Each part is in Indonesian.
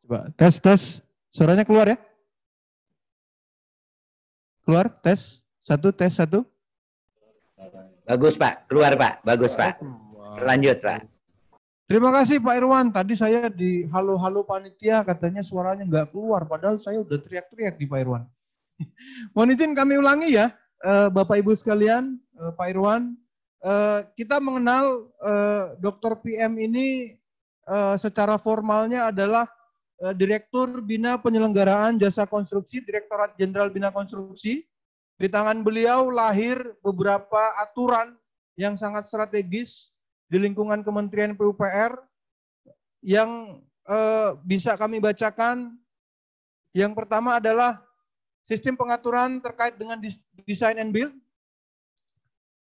Coba tes tes. Suaranya keluar ya? Keluar, tes. Tes satu. Bagus Pak, keluar Pak, bagus Pak. Lanjut Pak. Terima kasih Pak Irwan. Tadi saya di halo-halo panitia katanya suaranya nggak keluar, padahal saya udah teriak-teriak di Pak Irwan. Mohon izin kami ulangi ya, Bapak Ibu sekalian, Pak Irwan. Kita mengenal Dr. PM ini secara formalnya adalah Direktur Bina Penyelenggaraan Jasa Konstruksi, Direktorat Jenderal Bina Konstruksi. Di tangan beliau lahir beberapa aturan yang sangat strategis di lingkungan Kementerian PUPR yang bisa kami bacakan. Yang pertama adalah sistem pengaturan terkait dengan design and build.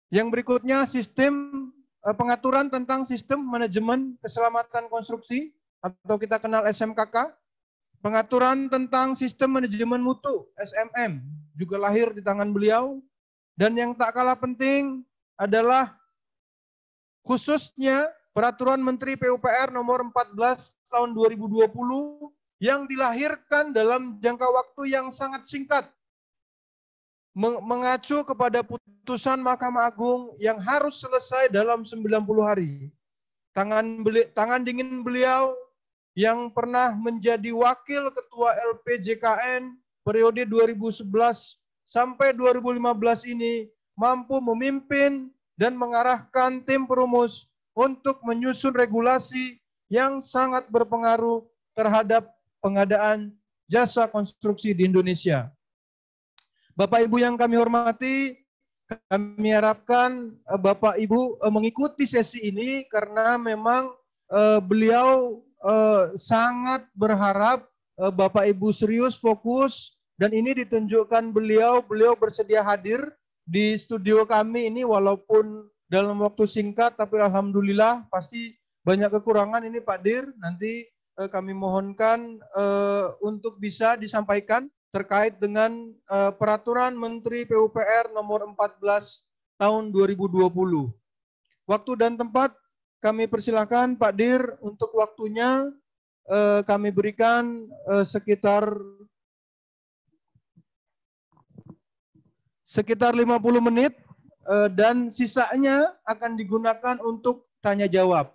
Yang berikutnya sistem pengaturan tentang sistem manajemen keselamatan konstruksi atau kita kenal SMKK. Pengaturan tentang sistem manajemen mutu, SMM, juga lahir di tangan beliau. Dan yang tak kalah penting adalah khususnya Peraturan Menteri PUPR nomor 14 tahun 2020 yang dilahirkan dalam jangka waktu yang sangat singkat. Mengacu kepada putusan Mahkamah Agung yang harus selesai dalam 90 hari. Tangan dingin beliau yang pernah menjadi wakil ketua LPJKN periode 2011 sampai 2015 ini mampu memimpin dan mengarahkan tim perumus untuk menyusun regulasi yang sangat berpengaruh terhadap pengadaan jasa konstruksi di Indonesia. Bapak Ibu yang kami hormati, kami harapkan Bapak Ibu mengikuti sesi ini karena memang beliau sangat berharap Bapak Ibu serius, fokus, dan ini ditunjukkan beliau bersedia hadir di studio kami ini walaupun dalam waktu singkat, tapi alhamdulillah pasti banyak kekurangan ini Pak Dir, nanti kami mohonkan untuk bisa disampaikan terkait dengan Peraturan Menteri PUPR nomor 14 tahun 2020. Waktu dan tempat kami persilakan Pak Dir untuk waktunya kami berikan sekitar 50 menit dan sisanya akan digunakan untuk tanya jawab.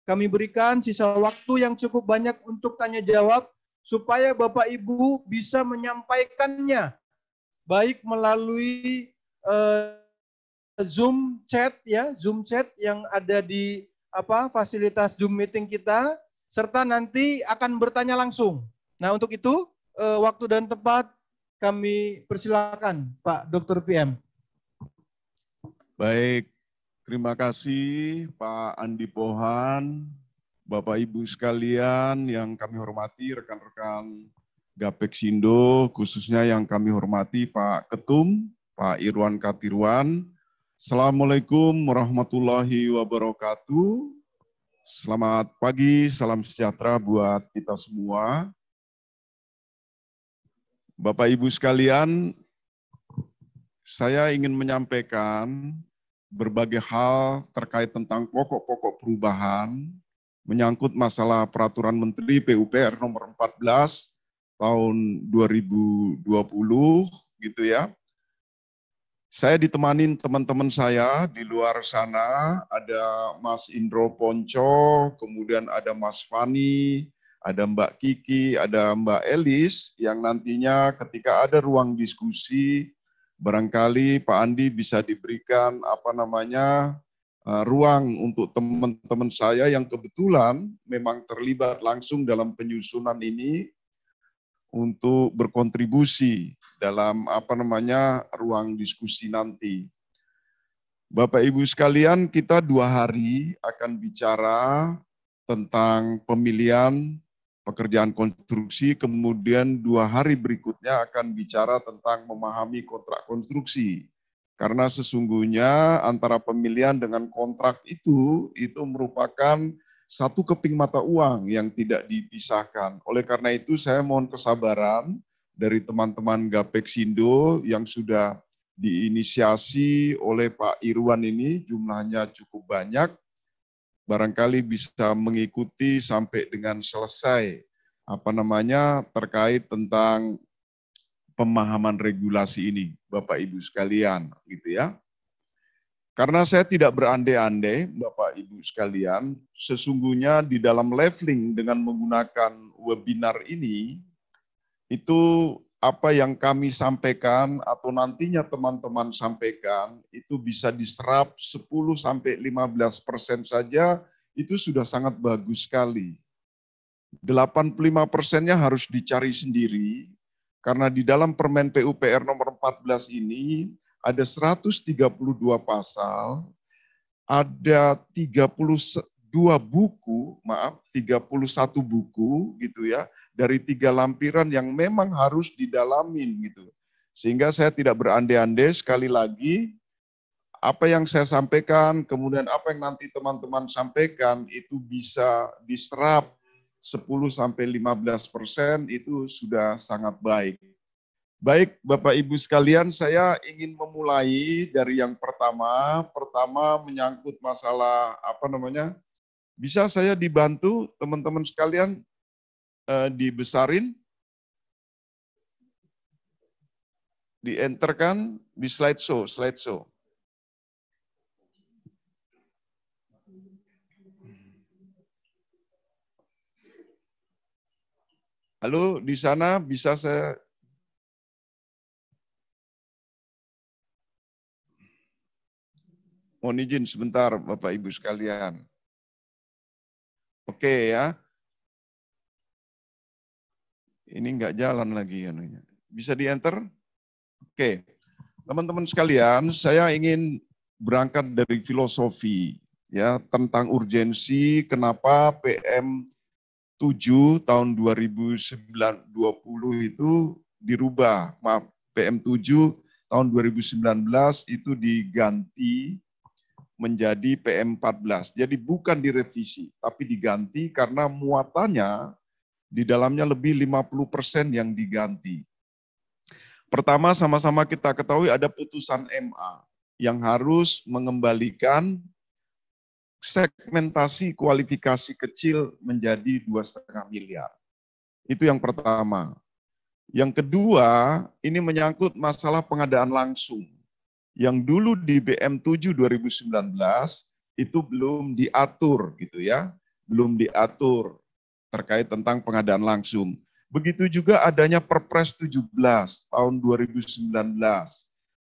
Kami berikan sisa waktu yang cukup banyak untuk tanya jawab supaya Bapak Ibu bisa menyampaikannya baik melalui Zoom chat ya, Zoom chat yang ada di fasilitas Zoom meeting kita, serta nanti akan bertanya langsung. Nah, untuk itu waktu dan tempat kami persilakan Pak Dr. PM. Baik, terima kasih Pak Andi Pohan, Bapak Ibu sekalian yang kami hormati, rekan-rekan Gapeksindo, khususnya yang kami hormati Pak Ketum, Pak Irwan Katirwan. Assalamualaikum warahmatullahi wabarakatuh. Selamat pagi, salam sejahtera buat kita semua. Bapak Ibu sekalian, saya ingin menyampaikan berbagai hal terkait tentang pokok-pokok perubahan menyangkut masalah Peraturan Menteri PUPR nomor 14 tahun 2020 gitu ya. Saya ditemani teman-teman saya di luar sana, ada Mas Indro Ponco, kemudian ada Mas Fani, ada Mbak Kiki, ada Mbak Elis, yang nantinya ketika ada ruang diskusi, barangkali Pak Andi bisa diberikan ruang untuk teman-teman saya yang kebetulan memang terlibat langsung dalam penyusunan ini untuk berkontribusi dalam ruang diskusi nanti. Bapak Ibu sekalian, kita 2 hari akan bicara tentang pemilihan pekerjaan konstruksi, kemudian 2 hari berikutnya akan bicara tentang memahami kontrak konstruksi. Karena sesungguhnya antara pemilihan dengan kontrak itu merupakan satu keping mata uang yang tidak dipisahkan. Oleh karena itu saya mohon kesabaran dari teman-teman Gapeksindo yang sudah diinisiasi oleh Pak Irwan ini, jumlahnya cukup banyak, barangkali bisa mengikuti sampai dengan selesai terkait tentang pemahaman regulasi ini, Bapak Ibu sekalian, gitu ya. Karena saya tidak berandai-andai, Bapak Ibu sekalian, sesungguhnya di dalam leveling dengan menggunakan webinar ini, itu apa yang kami sampaikan atau nantinya teman-teman sampaikan, itu bisa diserap 10-15% saja, itu sudah sangat bagus sekali. 85%-nya harus dicari sendiri, karena di dalam Permen PUPR nomor 14 ini, ada 132 pasal, ada 31 buku gitu ya, dari 3 lampiran yang memang harus didalamin gitu. Sehingga saya tidak berandai-andai, sekali lagi, apa yang saya sampaikan, kemudian apa yang nanti teman-teman sampaikan, itu bisa diserap 10-15%, itu sudah sangat baik. Baik, Bapak Ibu sekalian, saya ingin memulai dari yang pertama. Pertama menyangkut masalah bisa saya dibantu teman-teman sekalian dibesarin, dienterkan di slideshow. Halo, di sana bisa saya... Mohon izin sebentar, Bapak Ibu sekalian. Oke ya. Ini enggak jalan lagi. Bisa di-enter? Oke. Teman-teman sekalian, saya ingin berangkat dari filosofi ya tentang urgensi kenapa PM 7 tahun 2020 itu dirubah. Maaf, PM 7 tahun 2019 itu diganti menjadi PM 14. Jadi bukan direvisi, tapi diganti karena muatannya di dalamnya lebih 50% yang diganti. Pertama, sama-sama kita ketahui ada putusan MA yang harus mengembalikan segmentasi kualifikasi kecil menjadi 2,5 miliar. Itu yang pertama. Yang kedua, ini menyangkut masalah pengadaan langsung. Yang dulu di BM 7 2019 itu belum diatur gitu ya, belum diatur terkait tentang pengadaan langsung. Begitu juga adanya Perpres 17 tahun 2019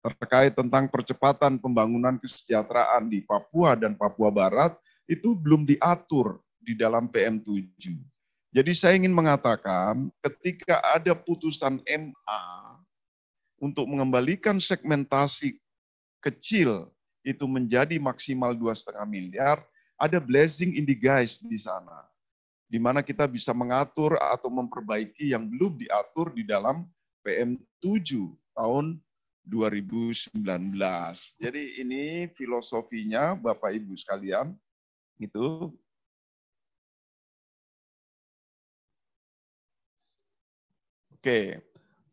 terkait tentang percepatan pembangunan kesejahteraan di Papua dan Papua Barat itu belum diatur di dalam PM 7. Jadi saya ingin mengatakan ketika ada putusan MA untuk mengembalikan segmentasi kecil itu menjadi maksimal 2,5 miliar, ada blessing in disguise di sana. Di mana kita bisa mengatur atau memperbaiki yang belum diatur di dalam PM 7 tahun 2019. Jadi ini filosofinya Bapak Ibu sekalian. Itu. Oke.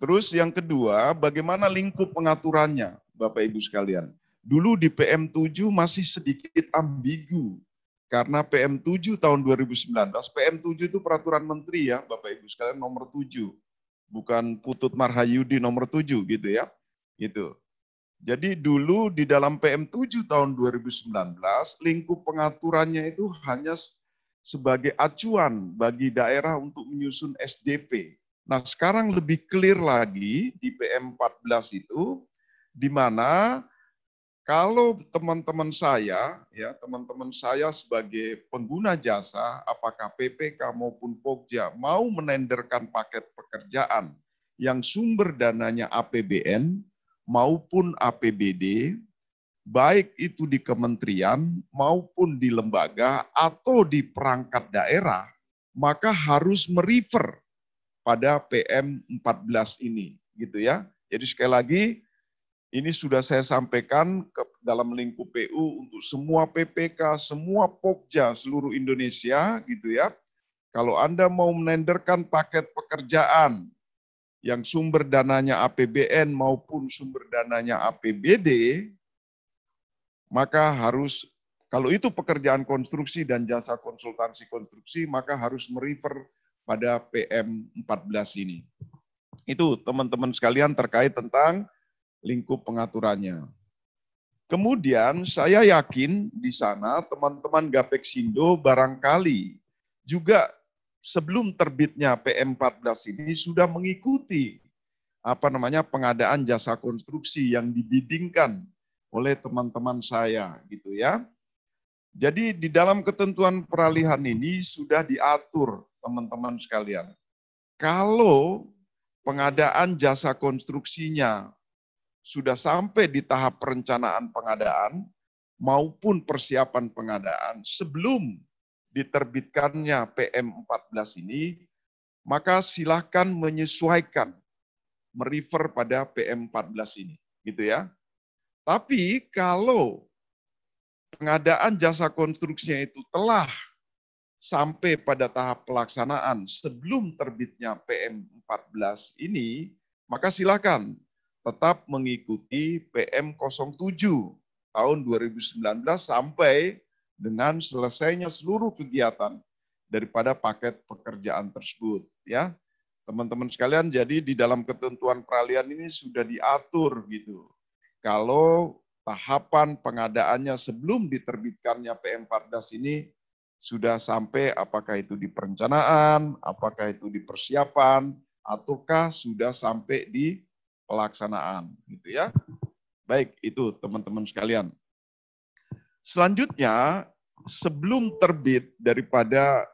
Terus yang kedua, bagaimana lingkup pengaturannya? Bapak Ibu sekalian. Dulu di PM 7 masih sedikit ambigu. Karena PM 7 tahun 2019, PM 7 itu peraturan menteri ya Bapak Ibu sekalian nomor 7. Bukan Putut Marhayudi nomor 7 gitu ya. Gitu. Jadi dulu di dalam PM 7 tahun 2019, lingkup pengaturannya itu hanya sebagai acuan bagi daerah untuk menyusun SDP. Nah sekarang lebih clear lagi di PM 14 itu, di mana kalau teman-teman saya sebagai pengguna jasa, apakah PPK maupun Pokja mau menenderkan paket pekerjaan yang sumber dananya APBN maupun APBD, baik itu di kementerian maupun di lembaga atau di perangkat daerah, maka harus merefer pada PM 14 ini, gitu ya. Jadi sekali lagi, ini sudah saya sampaikan ke dalam lingkup PU untuk semua PPK, semua Pokja seluruh Indonesia gitu ya. Kalau Anda mau menenderkan paket pekerjaan yang sumber dananya APBN maupun sumber dananya APBD, maka harus, kalau itu pekerjaan konstruksi dan jasa konsultansi konstruksi, maka harus merefer pada PM14 ini. Itu teman-teman sekalian terkait tentang lingkup pengaturannya. Kemudian saya yakin di sana teman-teman Gapexindo barangkali juga sebelum terbitnya PM14 ini sudah mengikuti pengadaan jasa konstruksi yang dibidingkan oleh teman-teman saya gitu ya. Jadi di dalam ketentuan peralihan ini sudah diatur teman-teman sekalian. Kalau pengadaan jasa konstruksinya sudah sampai di tahap perencanaan pengadaan maupun persiapan pengadaan sebelum diterbitkannya PM14 ini, maka silakan menyesuaikan, merefer pada PM14 ini, gitu ya. Tapi kalau pengadaan jasa konstruksinya itu telah sampai pada tahap pelaksanaan sebelum terbitnya PM14 ini, maka silakan tetap mengikuti PM07 tahun 2019 sampai dengan selesainya seluruh kegiatan daripada paket pekerjaan tersebut. Ya, teman-teman sekalian, jadi di dalam ketentuan peralihan ini sudah diatur gitu. Kalau tahapan pengadaannya sebelum diterbitkannya PM14 ini sudah sampai apakah itu di perencanaan, apakah itu di persiapan, ataukah sudah sampai di pelaksanaan, gitu ya. Baik, itu teman-teman sekalian. Selanjutnya, sebelum terbit daripada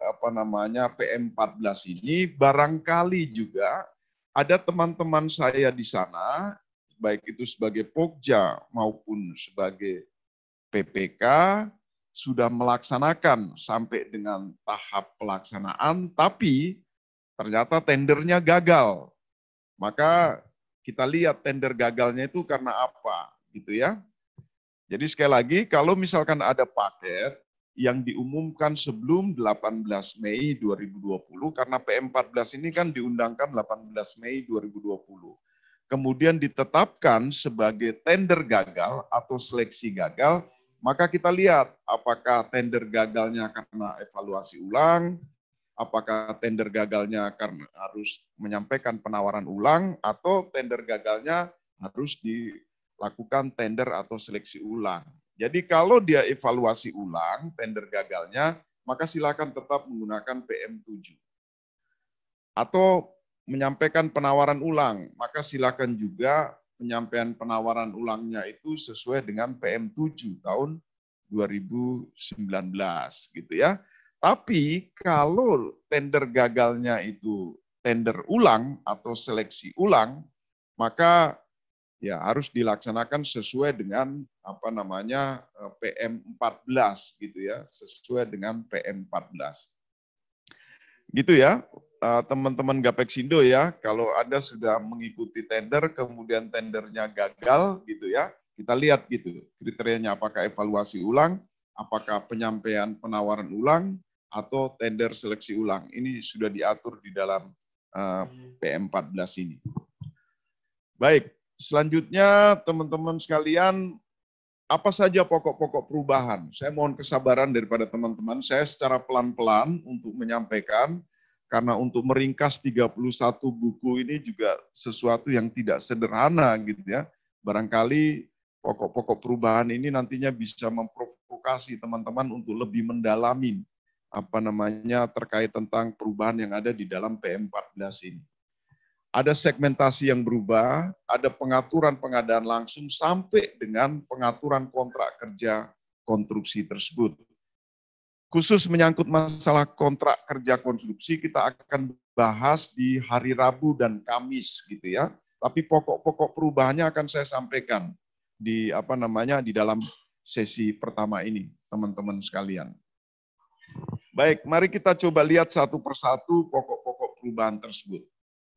PM14 ini, barangkali juga ada teman-teman saya di sana, baik itu sebagai Pokja maupun sebagai PPK, sudah melaksanakan sampai dengan tahap pelaksanaan, tapi ternyata tendernya gagal. Maka kita lihat tender gagalnya itu karena apa, gitu ya. Jadi sekali lagi, kalau misalkan ada paket yang diumumkan sebelum 18 Mei 2020, karena PM14 ini kan diundangkan 18 Mei 2020. Kemudian ditetapkan sebagai tender gagal atau seleksi gagal, maka kita lihat apakah tender gagalnya karena evaluasi ulang, apakah tender gagalnya karena harus menyampaikan penawaran ulang, atau tender gagalnya harus dilakukan tender atau seleksi ulang. Jadi kalau dia evaluasi ulang, tender gagalnya, maka silakan tetap menggunakan PM7. Atau menyampaikan penawaran ulang, maka silakan juga penyampaian penawaran ulangnya itu sesuai dengan PM7 tahun 2019 gitu ya. Tapi kalau tender gagalnya itu tender ulang atau seleksi ulang, maka ya harus dilaksanakan sesuai dengan PM14 gitu ya, sesuai dengan PM14. Gitu ya, teman-teman Gapexindo ya, kalau Anda sudah mengikuti tender kemudian tendernya gagal gitu ya, kita lihat gitu kriterianya, apakah evaluasi ulang, apakah penyampaian penawaran ulang, atau tender seleksi ulang. Ini sudah diatur di dalam PM14 ini. Baik, selanjutnya teman-teman sekalian, apa saja pokok-pokok perubahan? Saya mohon kesabaran daripada teman-teman, saya secara pelan-pelan untuk menyampaikan, karena untuk meringkas 31 buku ini juga sesuatu yang tidak sederhana gitu ya. Barangkali pokok-pokok perubahan ini nantinya bisa memprovokasi teman-teman untuk lebih mendalami terkait tentang perubahan yang ada di dalam PM14 ini. Ada segmentasi yang berubah, ada pengaturan pengadaan langsung sampai dengan pengaturan kontrak kerja konstruksi tersebut. Khusus menyangkut masalah kontrak kerja konstruksi, kita akan bahas di hari Rabu dan Kamis gitu ya. Tapi pokok-pokok perubahannya akan saya sampaikan di di dalam sesi pertama ini, teman-teman sekalian. Baik, mari kita coba lihat satu persatu pokok-pokok perubahan tersebut.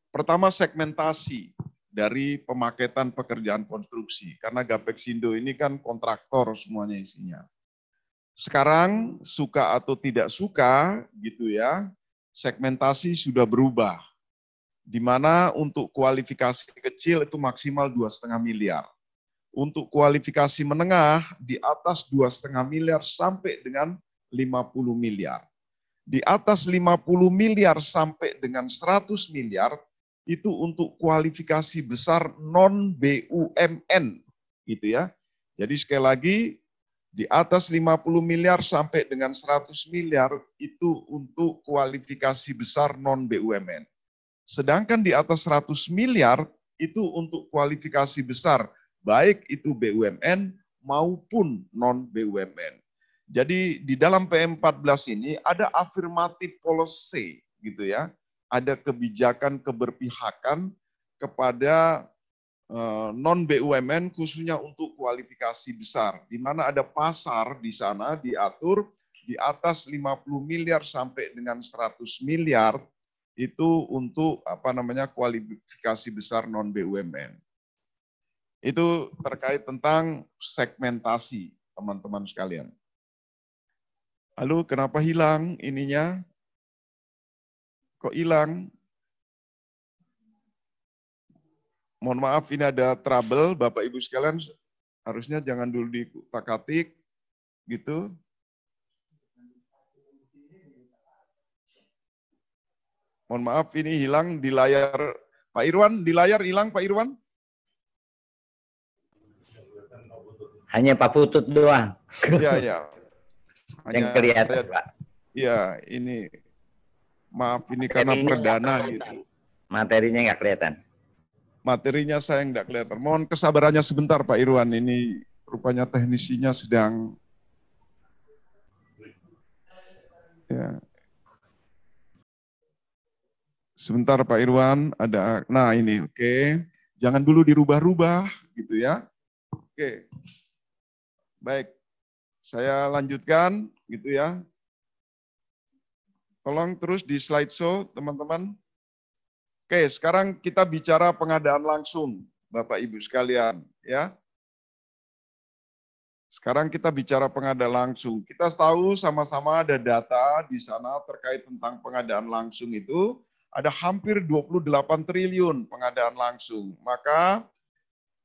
Pertama, segmentasi dari pemaketan pekerjaan konstruksi. Karena Gapexindo ini kan kontraktor semuanya isinya. Sekarang, suka atau tidak suka, gitu ya, segmentasi sudah berubah. Di mana untuk kualifikasi kecil itu maksimal 2,5 miliar. Untuk kualifikasi menengah di atas 2,5 miliar sampai dengan 50 miliar. di atas 50 miliar sampai dengan 100 miliar itu untuk kualifikasi besar non BUMN gitu ya. Jadi sekali lagi di atas 50 miliar sampai dengan 100 miliar itu untuk kualifikasi besar non BUMN. Sedangkan di atas 100 miliar itu untuk kualifikasi besar baik itu BUMN maupun non BUMN. Jadi di dalam PM14 ini ada affirmative policy gitu ya. Ada kebijakan keberpihakan kepada non BUMN khususnya untuk kualifikasi besar, di mana ada pasar di sana diatur di atas 50 miliar sampai dengan 100 miliar itu untuk kualifikasi besar non BUMN. Itu terkait tentang segmentasi, teman-teman sekalian. Lalu kenapa hilang ininya? Kok hilang? Mohon maaf, ini ada trouble, Bapak Ibu sekalian, harusnya jangan dulu dikutak-atik, gitu. Mohon maaf, ini hilang di layar. Pak Irwan, di layar hilang Pak Irwan? Hanya Pak Putut doang. Iya, ya. Yang kelihatan, Pak. Iya, ini. Maaf, ini karena perdana gitu. Materinya nggak kelihatan. Materinya saya nggak kelihatan. Mohon kesabarannya sebentar Pak Irwan, ini rupanya teknisinya sedang ya. Sebentar Pak Irwan, ada, nah ini oke. Jangan dulu dirubah-rubah gitu ya. Oke. Baik. Saya lanjutkan gitu ya. Tolong terus di slideshow teman-teman. Oke, sekarang kita bicara pengadaan langsung, Bapak Ibu sekalian, ya. Sekarang kita bicara pengadaan langsung. Kita tahu sama-sama ada data di sana terkait tentang pengadaan langsung itu, ada hampir 28 triliun pengadaan langsung. Maka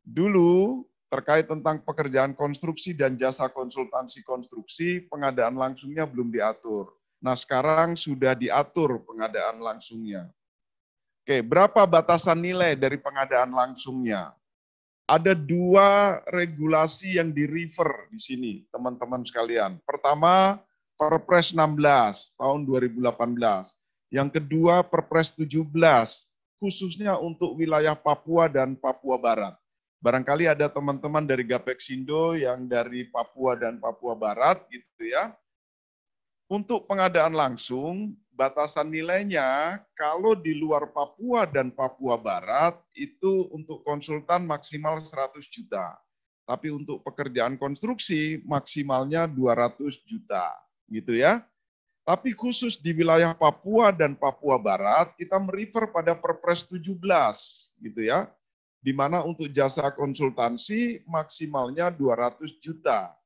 dulu terkait tentang pekerjaan konstruksi dan jasa konsultansi konstruksi, pengadaan langsungnya belum diatur. Nah, sekarang sudah diatur pengadaan langsungnya. Oke, berapa batasan nilai dari pengadaan langsungnya? Ada 2 regulasi yang di-refer di sini, teman-teman sekalian. Pertama, Perpres 16 tahun 2018. Yang kedua, Perpres 17, khususnya untuk wilayah Papua dan Papua Barat. Barangkali ada teman-teman dari Gapexindo yang dari Papua dan Papua Barat, gitu ya. Untuk pengadaan langsung, batasan nilainya kalau di luar Papua dan Papua Barat itu untuk konsultan maksimal 100 juta. Tapi untuk pekerjaan konstruksi maksimalnya 200 juta, gitu ya. Tapi khusus di wilayah Papua dan Papua Barat kita merefer pada Perpres 17, gitu ya. Di mana untuk jasa konsultansi maksimalnya 200 juta.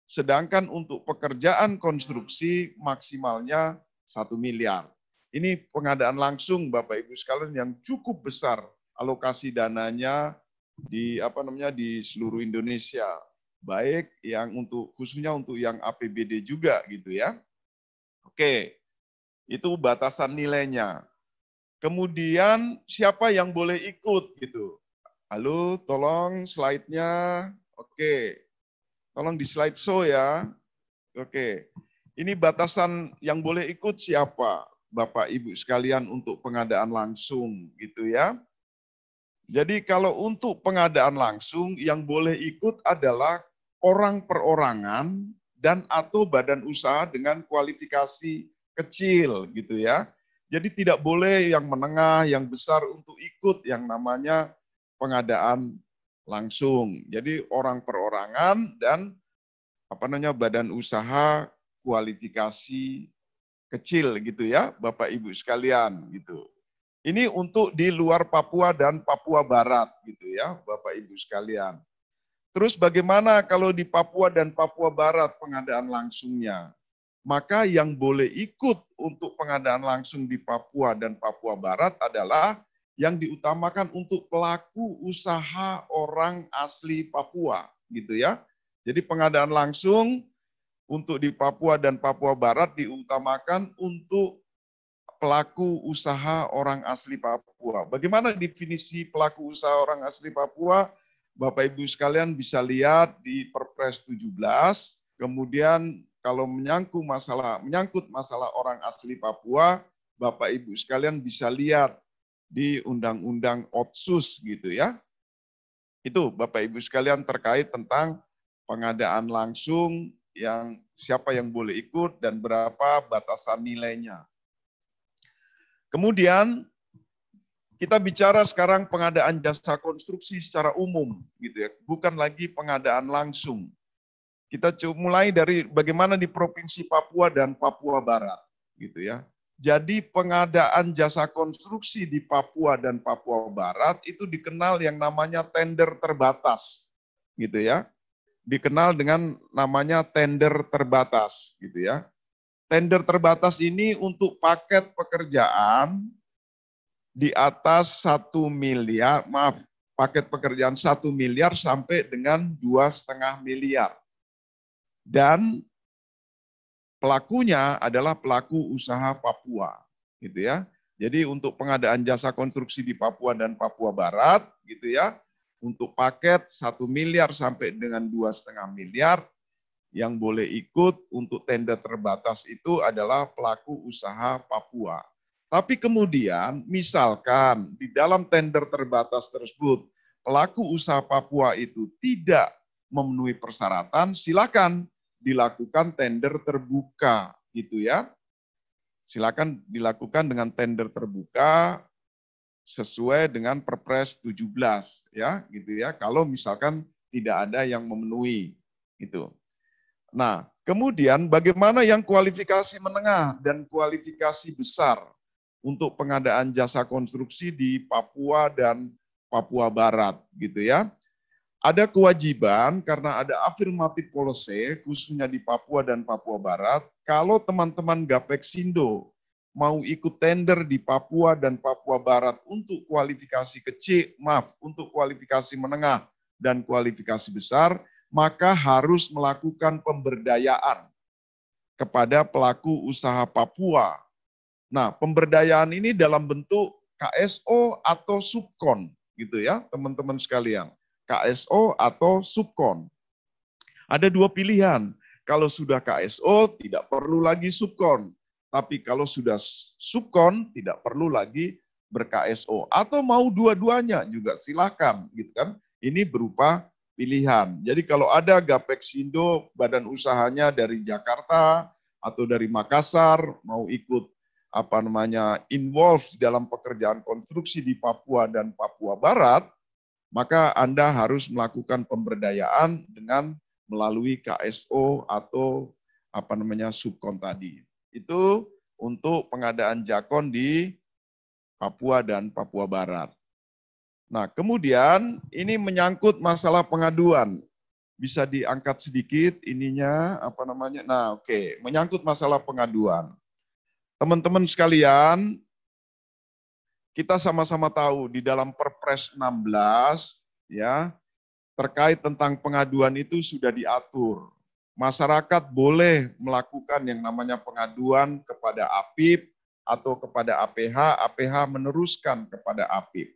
Sedangkan untuk pekerjaan konstruksi maksimalnya 1 miliar. Ini pengadaan langsung Bapak Ibu sekalian yang cukup besar alokasi dananya di di seluruh Indonesia. Baik yang khususnya untuk yang APBD juga gitu ya. Oke. Itu batasan nilainya. Kemudian siapa yang boleh ikut gitu. Halo, tolong slide-nya. Oke. Tolong di slide show ya. Oke. Ini batasan yang boleh ikut siapa? Bapak Ibu sekalian untuk pengadaan langsung gitu ya. Jadi kalau untuk pengadaan langsung yang boleh ikut adalah orang perorangan dan atau badan usaha dengan kualifikasi kecil gitu ya. Jadi tidak boleh yang menengah, yang besar untuk ikut yang namanya pengadaan langsung. Jadi orang perorangan dan badan usaha kualifikasi kecil gitu ya, Bapak Ibu sekalian gitu. Ini untuk di luar Papua dan Papua Barat gitu ya, Bapak Ibu sekalian. Terus bagaimana kalau di Papua dan Papua Barat pengadaan langsungnya? Maka yang boleh ikut untuk pengadaan langsung di Papua dan Papua Barat adalah yang diutamakan untuk pelaku usaha orang asli Papua gitu ya. Jadi pengadaan langsung untuk di Papua dan Papua Barat diutamakan untuk pelaku usaha orang asli Papua. Bagaimana definisi pelaku usaha orang asli Papua? Bapak Ibu sekalian bisa lihat di Perpres 17. Kemudian kalau menyangkut masalah orang asli Papua, Bapak Ibu sekalian bisa lihat di Undang-Undang Otsus gitu ya. Itu Bapak Ibu sekalian terkait tentang pengadaan langsung, yang siapa yang boleh ikut dan berapa batasan nilainya. Kemudian kita bicara sekarang pengadaan jasa konstruksi secara umum gitu ya, bukan lagi pengadaan langsung. Kita mulai dari bagaimana di Provinsi Papua dan Papua Barat gitu ya. Jadi pengadaan jasa konstruksi di Papua dan Papua Barat itu dikenal yang namanya tender terbatas gitu ya. Dikenal dengan namanya tender terbatas gitu ya. Tender terbatas ini untuk paket pekerjaan di atas 1 miliar, paket pekerjaan 1 miliar sampai dengan 2,5 miliar. Dan pelakunya adalah pelaku usaha Papua gitu ya. Jadi untuk pengadaan jasa konstruksi di Papua dan Papua Barat gitu ya, untuk paket 1 miliar sampai dengan 2,5 miliar, yang boleh ikut untuk tender terbatas itu adalah pelaku usaha Papua. Tapi kemudian misalkan di dalam tender terbatas tersebut pelaku usaha Papua itu tidak memenuhi persyaratan, silakan dilakukan tender terbuka gitu ya. Silakan dilakukan dengan tender terbuka sesuai dengan Perpres 17 ya gitu ya, kalau misalkan tidak ada yang memenuhi itu. Nah, kemudian bagaimana yang kualifikasi menengah dan kualifikasi besar untuk pengadaan jasa konstruksi di Papua dan Papua Barat gitu ya. Ada kewajiban karena ada afirmatif policy khususnya di Papua dan Papua Barat, kalau teman-teman Gapeksindo mau ikut tender di Papua dan Papua Barat untuk kualifikasi kecil, untuk kualifikasi menengah dan kualifikasi besar, maka harus melakukan pemberdayaan kepada pelaku usaha Papua. Nah, pemberdayaan ini dalam bentuk KSO atau subkon, gitu ya, teman-teman sekalian. KSO atau subkon. Ada dua pilihan. Kalau sudah KSO, tidak perlu lagi subkon. Tapi kalau sudah subkon, tidak perlu lagi ber-KSO. Atau mau dua-duanya juga silakan, gitu kan. Ini berupa pilihan. Jadi kalau ada Gapeksindo, badan usahanya dari Jakarta atau dari Makassar, mau ikut involve dalam pekerjaan konstruksi di Papua dan Papua Barat, maka Anda harus melakukan pemberdayaan dengan melalui KSO atau subkon tadi. Itu untuk pengadaan jakon di Papua dan Papua Barat. Nah, kemudian ini menyangkut masalah pengaduan. Bisa diangkat sedikit ininya, Nah, oke, menyangkut masalah pengaduan. Teman-teman sekalian, kita sama-sama tahu di dalam Perpres 16 ya, terkait tentang pengaduan itu sudah diatur. Masyarakat boleh melakukan yang namanya pengaduan kepada APIP atau kepada APH, APH meneruskan kepada APIP.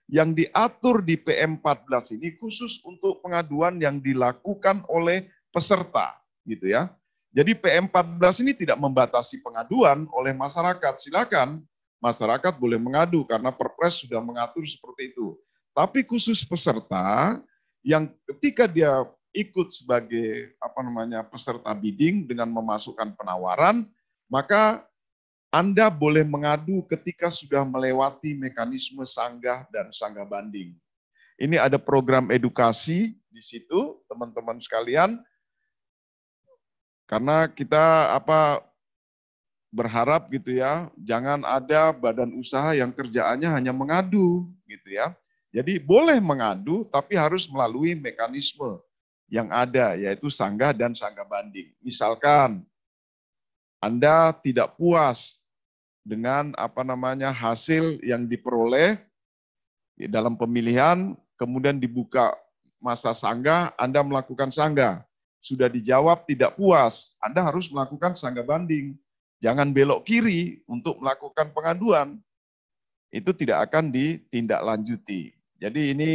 Yang diatur di PM14 ini khusus untuk pengaduan yang dilakukan oleh peserta, gitu ya. Jadi PM14 ini tidak membatasi pengaduan oleh masyarakat. Silakan masyarakat boleh mengadu karena Perpres sudah mengatur seperti itu. Tapi khusus peserta yang ketika dia ikut sebagai peserta bidding dengan memasukkan penawaran, maka Anda boleh mengadu ketika sudah melewati mekanisme sanggah dan sanggah banding. Ini ada program edukasi di situ, teman-teman sekalian. Karena kita berharap gitu ya, jangan ada badan usaha yang kerjaannya hanya mengadu gitu ya. Jadi boleh mengadu tapi harus melalui mekanisme yang ada, yaitu sanggah dan sanggah banding. Misalkan Anda tidak puas dengan hasil yang diperoleh dalam pemilihan, kemudian dibuka masa sanggah, Anda melakukan sanggah. sudah dijawab tidak puas, Anda harus melakukan sanggah banding. Jangan belok kiri untuk melakukan pengaduan. Itu tidak akan ditindaklanjuti. Jadi ini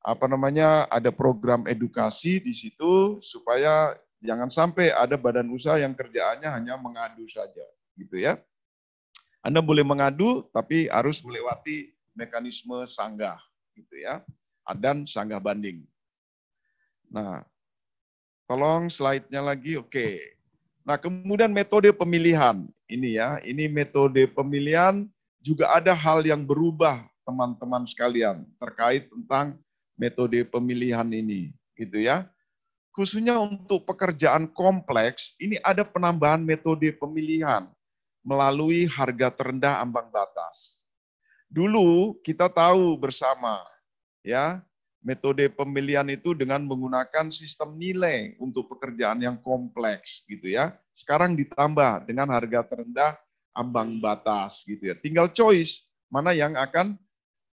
ada program edukasi di situ supaya jangan sampai ada badan usaha yang kerjaannya hanya mengadu saja, gitu ya. Anda boleh mengadu, tapi harus melewati mekanisme sanggah, gitu ya, dan sanggah banding. Nah, tolong slide-nya lagi, oke. Nah, kemudian metode pemilihan, ini metode pemilihan juga ada hal yang berubah, teman-teman sekalian, terkait tentang metode pemilihan ini, gitu ya. Khususnya untuk pekerjaan kompleks, ini ada penambahan metode pemilihan melalui harga terendah ambang batas. Dulu kita tahu bersama, ya, metode pemilihan itu dengan menggunakan sistem nilai untuk pekerjaan yang kompleks, gitu ya. Sekarang ditambah dengan harga terendah ambang batas, gitu ya. Tinggal choice mana yang akan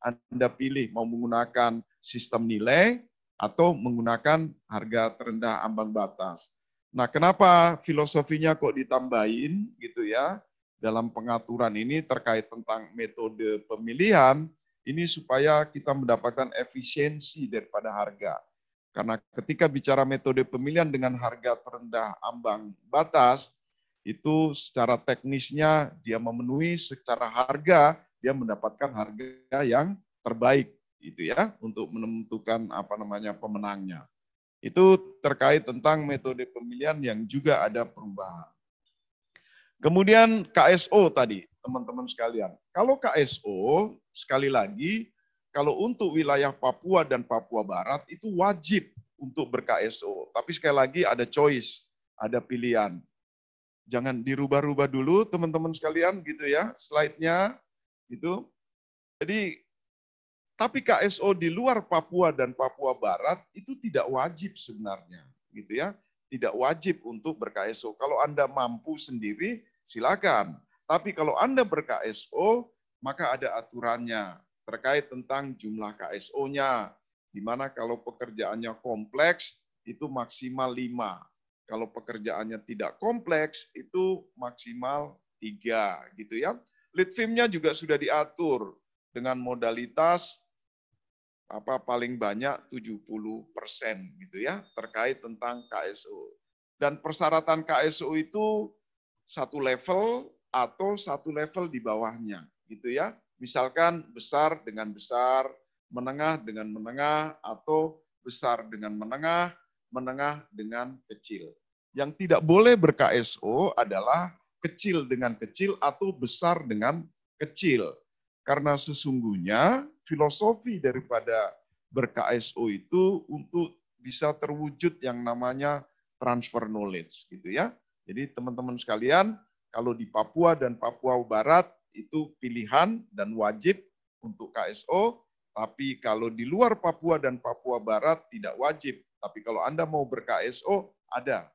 Anda pilih, mau menggunakan sistem nilai atau menggunakan harga terendah ambang batas. Nah, kenapa filosofinya kok ditambahin, gitu ya? Dalam pengaturan ini terkait tentang metode pemilihan, ini supaya kita mendapatkan efisiensi daripada harga. Karena ketika bicara metode pemilihan dengan harga terendah ambang batas, itu secara teknisnya dia memenuhi secara harga, dia mendapatkan harga yang terbaik, gitu ya, untuk menentukan pemenangnya. Itu terkait tentang metode pemilihan yang juga ada perubahan. Kemudian KSO tadi, teman-teman sekalian. Kalau KSO, sekali lagi, kalau untuk wilayah Papua dan Papua Barat, itu wajib untuk ber-KSO. Tapi sekali lagi ada choice, ada pilihan. Jangan dirubah-rubah dulu, teman-teman sekalian, gitu ya, slide-nya. Gitu. Jadi, tapi KSO di luar Papua dan Papua Barat, itu tidak wajib sebenarnya. Gitu ya, tidak wajib untuk ber-KSO. Kalau Anda mampu sendiri, silakan. Tapi kalau Anda ber-KSO, maka ada aturannya terkait tentang jumlah KSO-nya. Di mana kalau pekerjaannya kompleks, itu maksimal 5. Kalau pekerjaannya tidak kompleks, itu maksimal 3. Gitu ya. Litfim-nya juga sudah diatur dengan modalitas paling banyak 70% gitu ya, terkait tentang KSO. Dan persyaratan KSO itu satu level atau satu level di bawahnya, gitu ya. Misalkan besar dengan besar, menengah dengan menengah, atau besar dengan menengah, menengah dengan kecil. Yang tidak boleh ber-KSO adalah kecil dengan kecil atau besar dengan kecil. Karena sesungguhnya filosofi daripada ber-KSO itu untuk bisa terwujud yang namanya transfer knowledge, gitu ya. Jadi teman-teman sekalian, kalau di Papua dan Papua Barat itu pilihan dan wajib untuk KSO, tapi kalau di luar Papua dan Papua Barat tidak wajib. Tapi kalau Anda mau ber-KSO, ada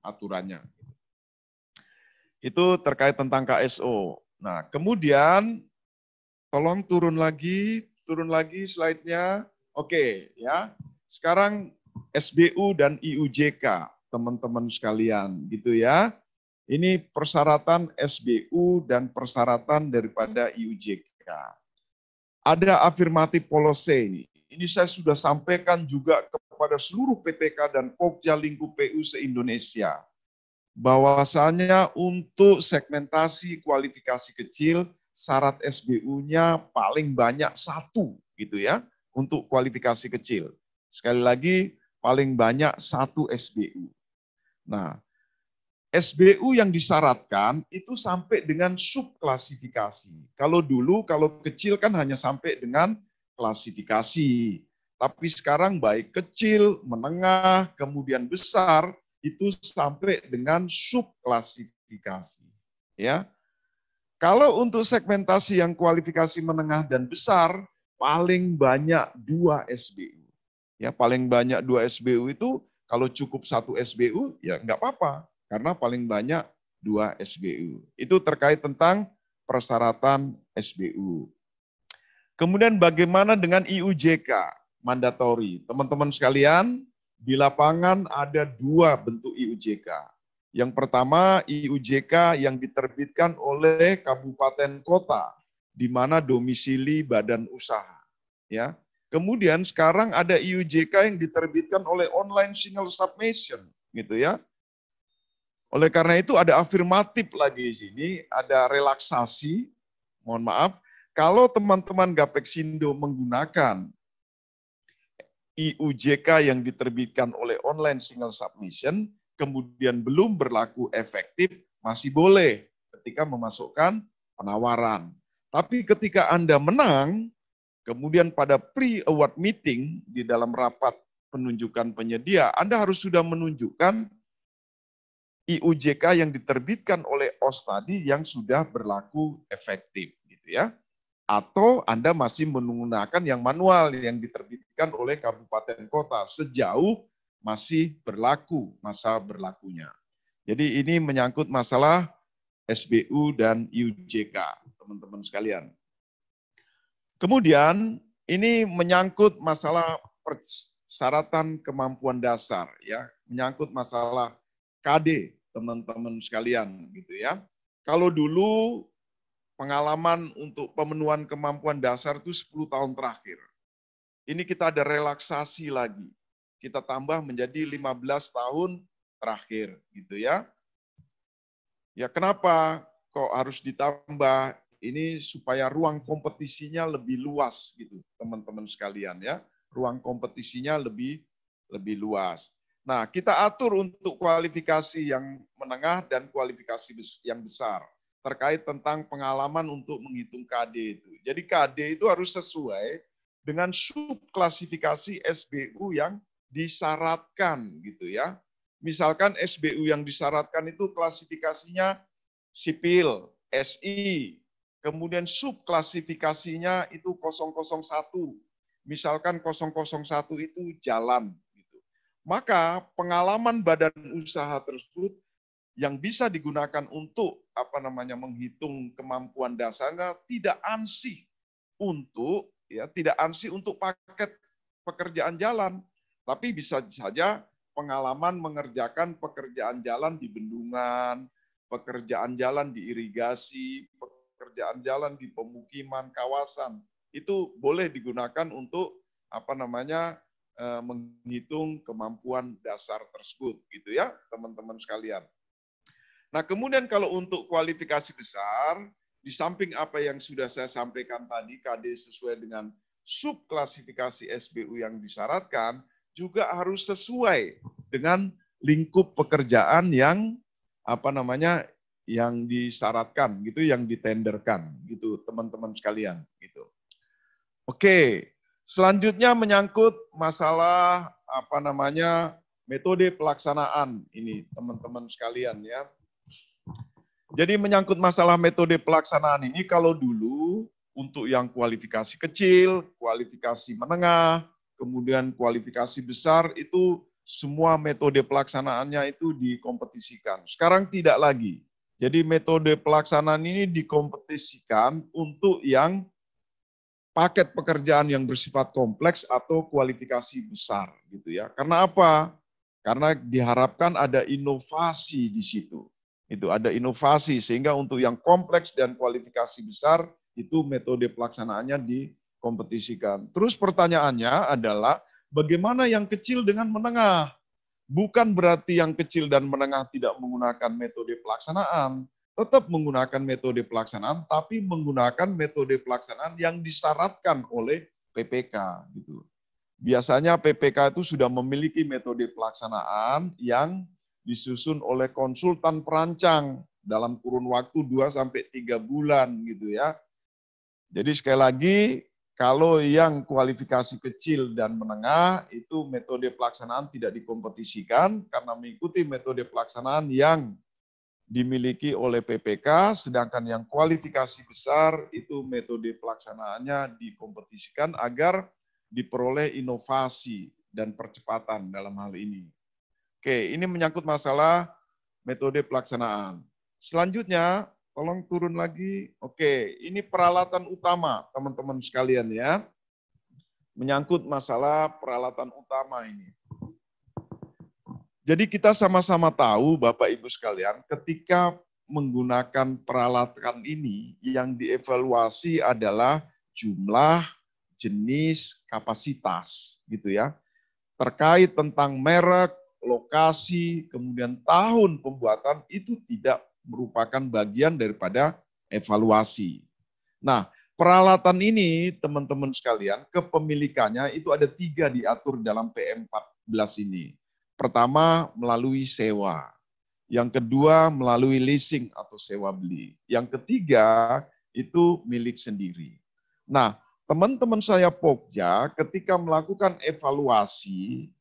aturannya. Itu terkait tentang KSO. Nah, kemudian tolong turun lagi slide-nya. Oke, ya. Sekarang SBU dan IUJK. Teman-teman sekalian, gitu ya. Ini persyaratan SBU dan persyaratan daripada IUJK. Ada afirmatif policy ini. Ini saya sudah sampaikan juga kepada seluruh PPK dan Pokja lingkup PU se-Indonesia. Bahwasanya untuk segmentasi kualifikasi kecil, syarat SBU-nya paling banyak 1, gitu ya, untuk kualifikasi kecil. Sekali lagi, paling banyak 1 SBU. Nah, SBU yang disyaratkan itu sampai dengan subklasifikasi. Kalau dulu, kalau kecil kan hanya sampai dengan klasifikasi. Tapi sekarang baik kecil, menengah, kemudian besar, itu sampai dengan subklasifikasi. Ya. Kalau untuk segmentasi yang kualifikasi menengah dan besar, paling banyak 2 SBU. Ya, paling banyak 2 SBU itu, kalau cukup 1 SBU, ya nggak apa-apa. Karena paling banyak 2 SBU. Itu terkait tentang persyaratan SBU. Kemudian bagaimana dengan IUJK? Mandatori. Teman-teman sekalian, di lapangan ada dua bentuk IUJK. Yang pertama IUJK yang diterbitkan oleh kabupaten kota, di mana domisili badan usaha. Ya. Kemudian sekarang ada IUJK yang diterbitkan oleh online single submission, gitu ya. Oleh karena itu ada afirmatif lagi di sini, ada relaksasi. Mohon maaf, kalau teman-teman Gapeksindo menggunakan IUJK yang diterbitkan oleh online single submission, kemudian belum berlaku efektif, masih boleh ketika memasukkan penawaran. Tapi ketika Anda menang, kemudian pada pre-award meeting di dalam rapat penunjukan penyedia, Anda harus sudah menunjukkan IUJK yang diterbitkan oleh OS tadi yang sudah berlaku efektif, gitu ya. Atau Anda masih menggunakan yang manual yang diterbitkan oleh kabupaten kota sejauh masih berlaku masa berlakunya. Jadi ini menyangkut masalah SBU dan IUJK, teman-teman sekalian. Kemudian ini menyangkut masalah persyaratan kemampuan dasar, ya, menyangkut masalah KD, teman-teman sekalian, gitu ya. Kalau dulu pengalaman untuk pemenuhan kemampuan dasar itu 10 tahun terakhir. Ini kita ada relaksasi lagi. Kita tambah menjadi 15 tahun terakhir, gitu ya. Ya kenapa kok harus ditambah? Ini supaya ruang kompetisinya lebih luas, gitu, teman-teman sekalian ya. Ruang kompetisinya lebih luas. Nah, kita atur untuk kualifikasi yang menengah dan kualifikasi yang besar terkait tentang pengalaman untuk menghitung KD itu. Jadi KD itu harus sesuai dengan subklasifikasi SBU yang disyaratkan, gitu ya. Misalkan SBU yang disyaratkan itu klasifikasinya sipil, SI, kemudian subklasifikasinya itu 001. Misalkan 001 itu jalan, gitu. Maka pengalaman badan usaha tersebut yang bisa digunakan untuk menghitung kemampuan dasarnya tidak ansih untuk paket pekerjaan jalan, tapi bisa saja pengalaman mengerjakan pekerjaan jalan di bendungan, pekerjaan jalan di irigasi, pekerjaan jalan di pemukiman kawasan. Itu boleh digunakan untuk menghitung kemampuan dasar tersebut, gitu ya, teman-teman sekalian. Nah, kemudian kalau untuk kualifikasi besar, di samping apa yang sudah saya sampaikan tadi, KD sesuai dengan subklasifikasi SBU yang disyaratkan, juga harus sesuai dengan lingkup pekerjaan yang yang disyaratkan, gitu, yang ditenderkan, gitu, teman-teman sekalian, gitu. Oke, selanjutnya menyangkut masalah metode pelaksanaan ini, teman-teman sekalian ya. Jadi menyangkut masalah metode pelaksanaan ini, kalau dulu untuk yang kualifikasi kecil, kualifikasi menengah, kemudian kualifikasi besar, itu semua metode pelaksanaannya itu dikompetisikan. Sekarang tidak lagi. Jadi metode pelaksanaan ini dikompetisikan untuk yang paket pekerjaan yang bersifat kompleks atau kualifikasi besar, gitu ya. Karena apa? Karena diharapkan ada inovasi di situ. Itu ada inovasi sehingga untuk yang kompleks dan kualifikasi besar itu metode pelaksanaannya dikompetisikan. Terus pertanyaannya adalah bagaimana yang kecil dengan menengah? Bukan berarti yang kecil dan menengah tidak menggunakan metode pelaksanaan, tetap menggunakan metode pelaksanaan, tapi menggunakan metode pelaksanaan yang disyaratkan oleh PPK, gitu. Biasanya PPK itu sudah memiliki metode pelaksanaan yang disusun oleh konsultan perancang dalam kurun waktu 2-3 bulan, gitu ya. Jadi sekali lagi, kalau yang kualifikasi kecil dan menengah itu metode pelaksanaan tidak dikompetisikan karena mengikuti metode pelaksanaan yang dimiliki oleh PPK, sedangkan yang kualifikasi besar itu metode pelaksanaannya dikompetisikan agar diperoleh inovasi dan percepatan dalam hal ini. Oke, ini menyangkut masalah metode pelaksanaan. Selanjutnya, tolong turun lagi. Oke, ini peralatan utama, teman-teman sekalian ya. Menyangkut masalah peralatan utama ini. Jadi kita sama-sama tahu Bapak Ibu sekalian, ketika menggunakan peralatan ini yang dievaluasi adalah jumlah, jenis, kapasitas gitu ya. Terkait tentang merek, lokasi, kemudian tahun pembuatan itu tidak merupakan bagian daripada evaluasi. Nah, peralatan ini teman-teman sekalian, kepemilikannya itu ada 3 diatur dalam PM14 ini. Pertama melalui sewa, yang kedua melalui leasing atau sewa beli, yang ketiga itu milik sendiri. Nah, teman-teman saya Pokja ketika melakukan evaluasi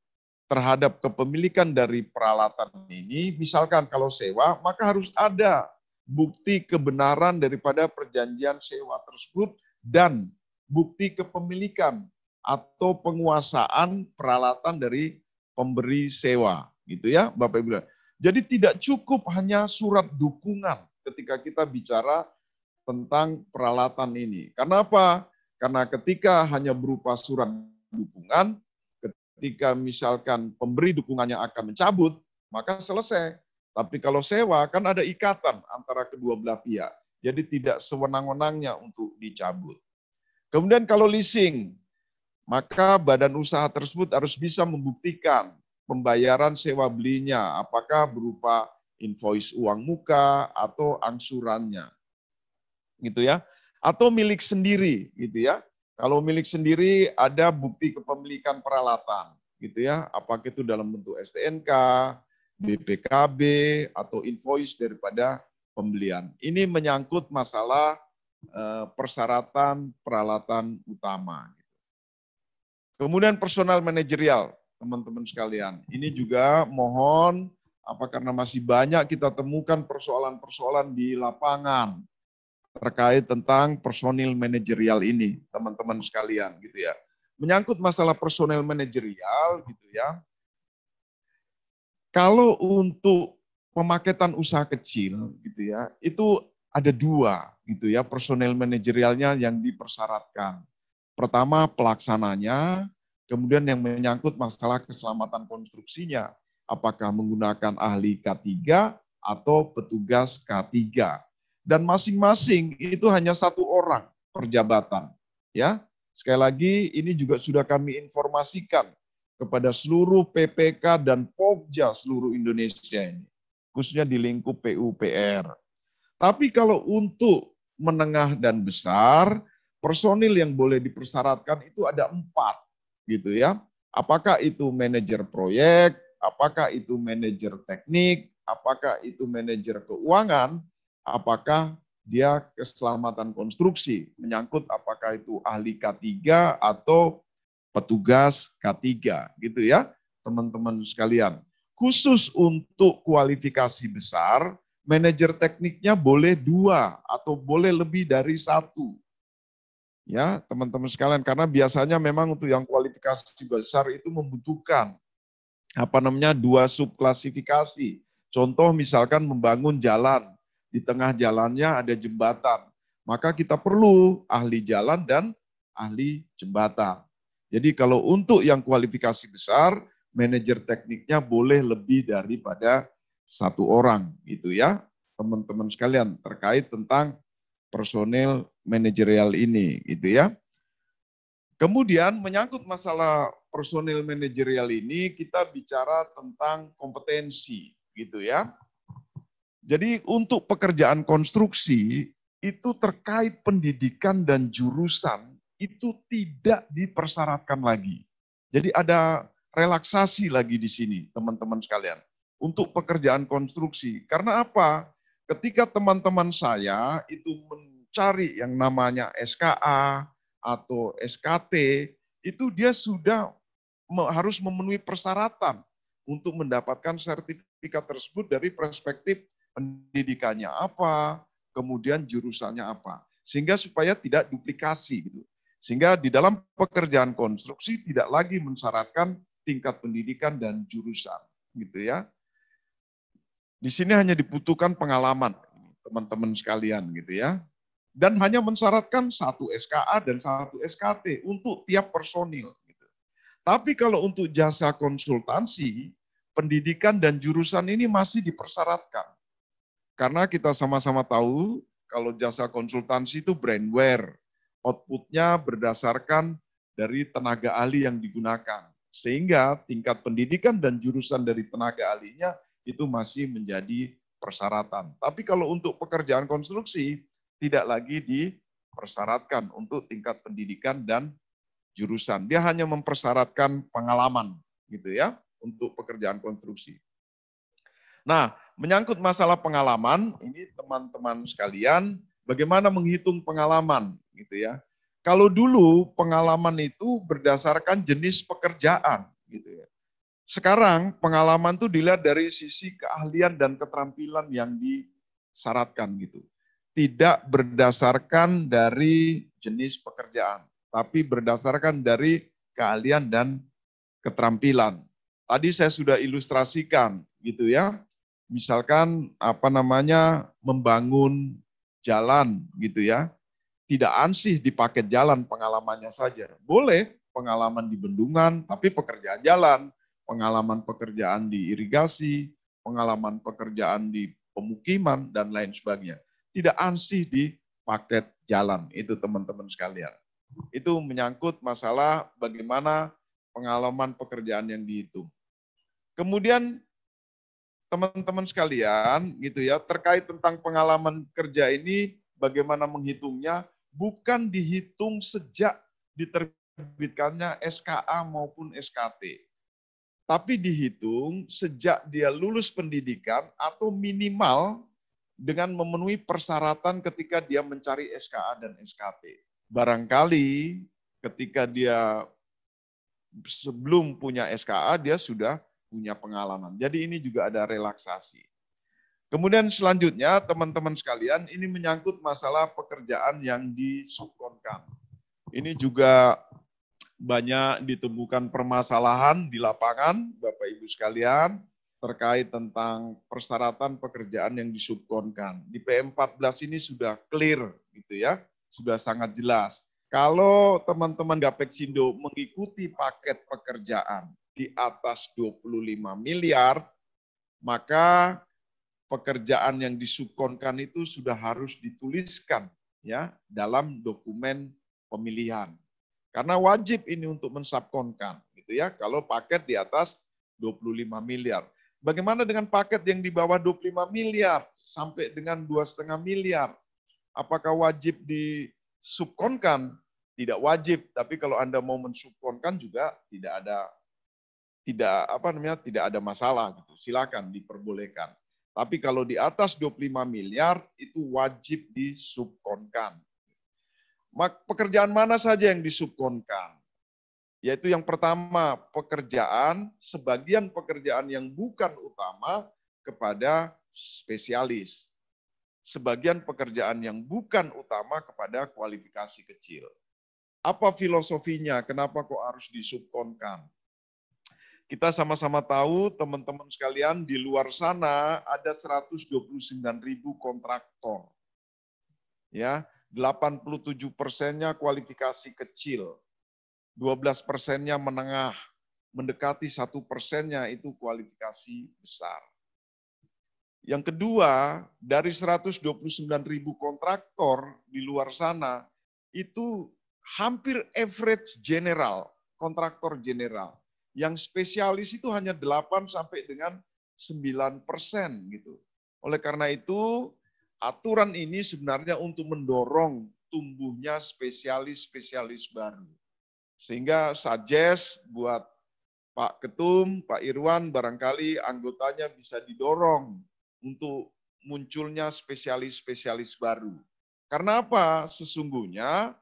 terhadap kepemilikan dari peralatan ini, misalkan kalau sewa, maka harus ada bukti kebenaran daripada perjanjian sewa tersebut dan bukti kepemilikan atau penguasaan peralatan dari pemberi sewa, gitu ya, Bapak Ibu. Jadi tidak cukup hanya surat dukungan ketika kita bicara tentang peralatan ini. Karena apa? Karena ketika hanya berupa surat dukungan, ketika misalkan pemberi dukungannya akan mencabut, maka selesai. Tapi kalau sewa kan ada ikatan antara kedua belah pihak. Jadi tidak sewenang-wenangnya untuk dicabut. Kemudian kalau leasing, maka badan usaha tersebut harus bisa membuktikan pembayaran sewa belinya, apakah berupa invoice uang muka atau angsurannya. Gitu ya. Atau milik sendiri gitu ya. Kalau milik sendiri ada bukti kepemilikan peralatan gitu ya. Apakah itu dalam bentuk STNK, BPKB atau invoice daripada pembelian. Ini menyangkut masalah persyaratan peralatan utama. Kemudian personal manajerial, teman-teman sekalian. Ini juga mohon karena masih banyak kita temukan persoalan-persoalan di lapangan terkait tentang personil manajerial ini, teman-teman sekalian, gitu ya. Menyangkut masalah personil manajerial, gitu ya. Kalau untuk pemaketan usaha kecil, gitu ya, itu ada 2, gitu ya, personil manajerialnya yang dipersyaratkan. Pertama pelaksananya, kemudian yang menyangkut masalah keselamatan konstruksinya, apakah menggunakan ahli K3 atau petugas K3. Dan masing-masing itu hanya 1 orang per jabatan. Ya, sekali lagi ini juga sudah kami informasikan kepada seluruh PPK dan Pokja seluruh Indonesia ini, khususnya di lingkup PUPR. Tapi kalau untuk menengah dan besar, personil yang boleh dipersyaratkan itu ada 4, gitu ya. Apakah itu manajer proyek, apakah itu manajer teknik, apakah itu manajer keuangan, apakah dia keselamatan konstruksi, menyangkut apakah itu ahli K3 atau petugas K3, gitu ya, teman-teman sekalian. Khusus untuk kualifikasi besar, manajer tekniknya boleh 2 atau boleh lebih dari 1. Ya, teman-teman sekalian, karena biasanya memang untuk yang kualifikasi besar itu membutuhkan 2 subklasifikasi. Contoh misalkan membangun jalan, di tengah jalannya ada jembatan, maka kita perlu ahli jalan dan ahli jembatan. Jadi kalau untuk yang kualifikasi besar, manajer tekniknya boleh lebih daripada 1 orang, gitu ya, teman-teman sekalian, terkait tentang personel manajerial ini, gitu ya. Kemudian menyangkut masalah personil manajerial ini, kita bicara tentang kompetensi, gitu ya. Jadi untuk pekerjaan konstruksi itu terkait pendidikan dan jurusan itu tidak dipersyaratkan lagi. Jadi ada relaksasi lagi di sini, teman-teman sekalian, untuk pekerjaan konstruksi. Karena apa? Ketika teman-teman saya itu mencari yang namanya SKA atau SKT, itu dia sudah harus memenuhi persyaratan untuk mendapatkan sertifikat tersebut dari perspektif pendidikannya apa, kemudian jurusannya apa. Sehingga supaya tidak duplikasi gitu. Sehingga di dalam pekerjaan konstruksi tidak lagi mensyaratkan tingkat pendidikan dan jurusan gitu ya. Di sini hanya dibutuhkan pengalaman teman-teman sekalian gitu ya. Dan hanya mensyaratkan 1 SKA dan 1 SKT untuk tiap personil gitu. Tapi kalau untuk jasa konsultansi, pendidikan dan jurusan ini masih dipersyaratkan. Karena kita sama-sama tahu kalau jasa konsultansi itu brainware, outputnya berdasarkan dari tenaga ahli yang digunakan. Sehingga tingkat pendidikan dan jurusan dari tenaga ahlinya itu masih menjadi persyaratan. Tapi kalau untuk pekerjaan konstruksi, tidak lagi dipersyaratkan untuk tingkat pendidikan dan jurusan. Dia hanya mempersyaratkan pengalaman gitu ya untuk pekerjaan konstruksi. Nah, menyangkut masalah pengalaman, ini teman-teman sekalian, bagaimana menghitung pengalaman gitu ya. Kalau dulu pengalaman itu berdasarkan jenis pekerjaan gitu ya. Sekarang pengalaman itu dilihat dari sisi keahlian dan keterampilan yang disyaratkan gitu. Tidak berdasarkan dari jenis pekerjaan, tapi berdasarkan dari keahlian dan keterampilan. Tadi saya sudah ilustrasikan gitu ya. Misalkan membangun jalan gitu ya. Tidak ansih di paket jalan pengalamannya saja. Boleh pengalaman di bendungan, tapi pekerjaan jalan, pengalaman pekerjaan di irigasi, pengalaman pekerjaan di pemukiman, dan lain sebagainya. Tidak ansih di paket jalan, itu teman-teman sekalian. Itu menyangkut masalah bagaimana pengalaman pekerjaan yang dihitung. Kemudian teman-teman sekalian gitu ya, terkait tentang pengalaman kerja ini bagaimana menghitungnya, bukan dihitung sejak diterbitkannya SKA maupun SKT. Tapi dihitung sejak dia lulus pendidikan atau minimal dengan memenuhi persyaratan ketika dia mencari SKA dan SKT. Barangkali ketika dia sebelum punya SKA, dia sudah punya pengalaman. Jadi ini juga ada relaksasi. Kemudian selanjutnya, teman-teman sekalian, ini menyangkut masalah pekerjaan yang disubkonkan. Ini juga banyak ditemukan permasalahan di lapangan, Bapak Ibu sekalian, terkait tentang persyaratan pekerjaan yang disubkonkan. Di PM14 ini sudah clear gitu ya, sudah sangat jelas. Kalau teman-teman Gapeksindo mengikuti paket pekerjaan di atas 25 miliar, maka pekerjaan yang disubkonkan itu sudah harus dituliskan ya dalam dokumen pemilihan. Karena wajib ini untuk mensubkonkan gitu ya, kalau paket di atas 25 miliar. Bagaimana dengan paket yang di bawah 25 miliar sampai dengan 2,5 miliar? Apakah wajib disubkonkan? Tidak wajib, tapi kalau Anda mau mensubkonkan juga tidak ada masalah gitu. Silakan diperbolehkan. Tapi kalau di atas 25 miliar itu wajib disubkonkan. Pekerjaan mana saja yang disubkonkan? Yaitu yang pertama, sebagian pekerjaan yang bukan utama kepada spesialis. Sebagian pekerjaan yang bukan utama kepada kualifikasi kecil. Apa filosofinya? Kenapa kok harus disubkonkan? Kita sama-sama tahu, teman-teman sekalian, di luar sana ada 129.000 kontraktor. Ya, 87%-nya kualifikasi kecil. 12%-nya menengah, mendekati 1%-nya itu kualifikasi besar. Yang kedua, dari 129.000 kontraktor di luar sana, itu hampir average general, kontraktor general. Yang spesialis itu hanya 8 sampai dengan 9% gitu. Oleh karena itu, aturan ini sebenarnya untuk mendorong tumbuhnya spesialis-spesialis baru. Sehingga suggest buat Pak Ketum, Pak Irwan, barangkali anggotanya bisa didorong untuk munculnya spesialis-spesialis baru. Karena apa? Sesungguhnya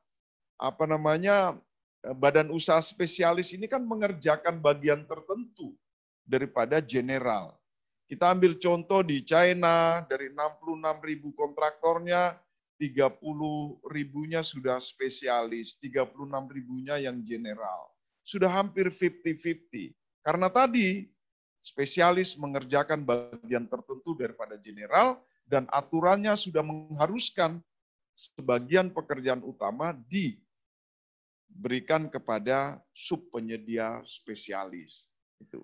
badan usaha spesialis ini kan mengerjakan bagian tertentu daripada general. Kita ambil contoh di China, dari 66.000 kontraktornya, 30.000-nya sudah spesialis, 36.000-nya yang general. Sudah hampir 50-50. Karena tadi spesialis mengerjakan bagian tertentu daripada general dan aturannya sudah mengharuskan sebagian pekerjaan utama diberikan kepada subpenyedia spesialis.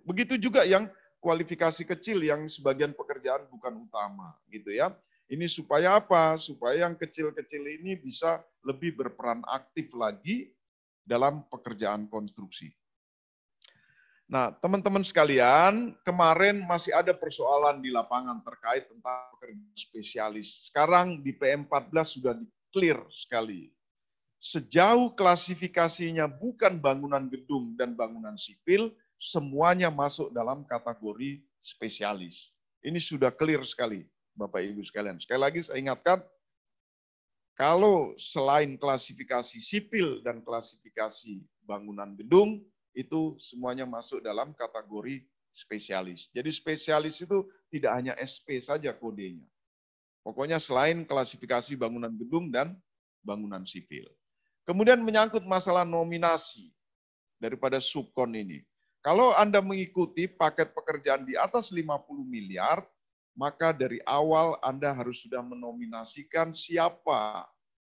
Begitu juga yang kualifikasi kecil yang sebagian pekerjaan bukan utama, gitu ya. Ini supaya apa? Supaya yang kecil-kecil ini bisa lebih berperan aktif lagi dalam pekerjaan konstruksi. Nah, teman-teman sekalian, kemarin masih ada persoalan di lapangan terkait tentang pekerja spesialis. Sekarang di PM14 sudah di-clear sekali. Sejauh klasifikasinya bukan bangunan gedung dan bangunan sipil, semuanya masuk dalam kategori spesialis. Ini sudah clear sekali, Bapak Ibu sekalian. Sekali lagi saya ingatkan, kalau selain klasifikasi sipil dan klasifikasi bangunan gedung, itu semuanya masuk dalam kategori spesialis. Jadi spesialis itu tidak hanya SP saja kodenya. Pokoknya selain klasifikasi bangunan gedung dan bangunan sipil. Kemudian menyangkut masalah nominasi daripada subkon ini. Kalau Anda mengikuti paket pekerjaan di atas 50 miliar, maka dari awal Anda harus sudah menominasikan siapa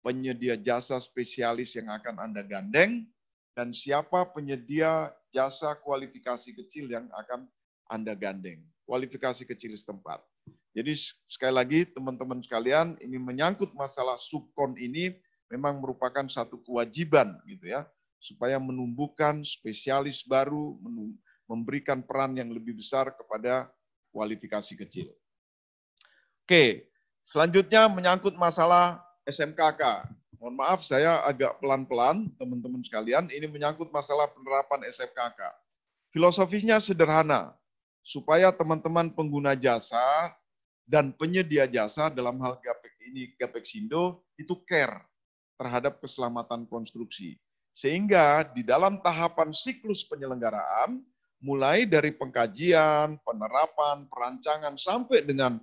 penyedia jasa spesialis yang akan Anda gandeng, dan siapa penyedia jasa kualifikasi kecil yang akan Anda gandeng. Kualifikasi kecil setempat. Jadi sekali lagi teman-teman sekalian, ini menyangkut masalah subkon ini memang merupakan satu kewajiban gitu ya, supaya menumbuhkan spesialis baru, memberikan peran yang lebih besar kepada kualifikasi kecil. Oke, selanjutnya menyangkut masalah SMKK. Mohon maaf saya agak pelan-pelan teman-teman sekalian, ini menyangkut masalah penerapan SMKK. Filosofisnya sederhana, supaya teman-teman pengguna jasa dan penyedia jasa dalam hal Gapexindo itu care terhadap keselamatan konstruksi. Sehingga di dalam tahapan siklus penyelenggaraan, mulai dari pengkajian, penerapan, perancangan, sampai dengan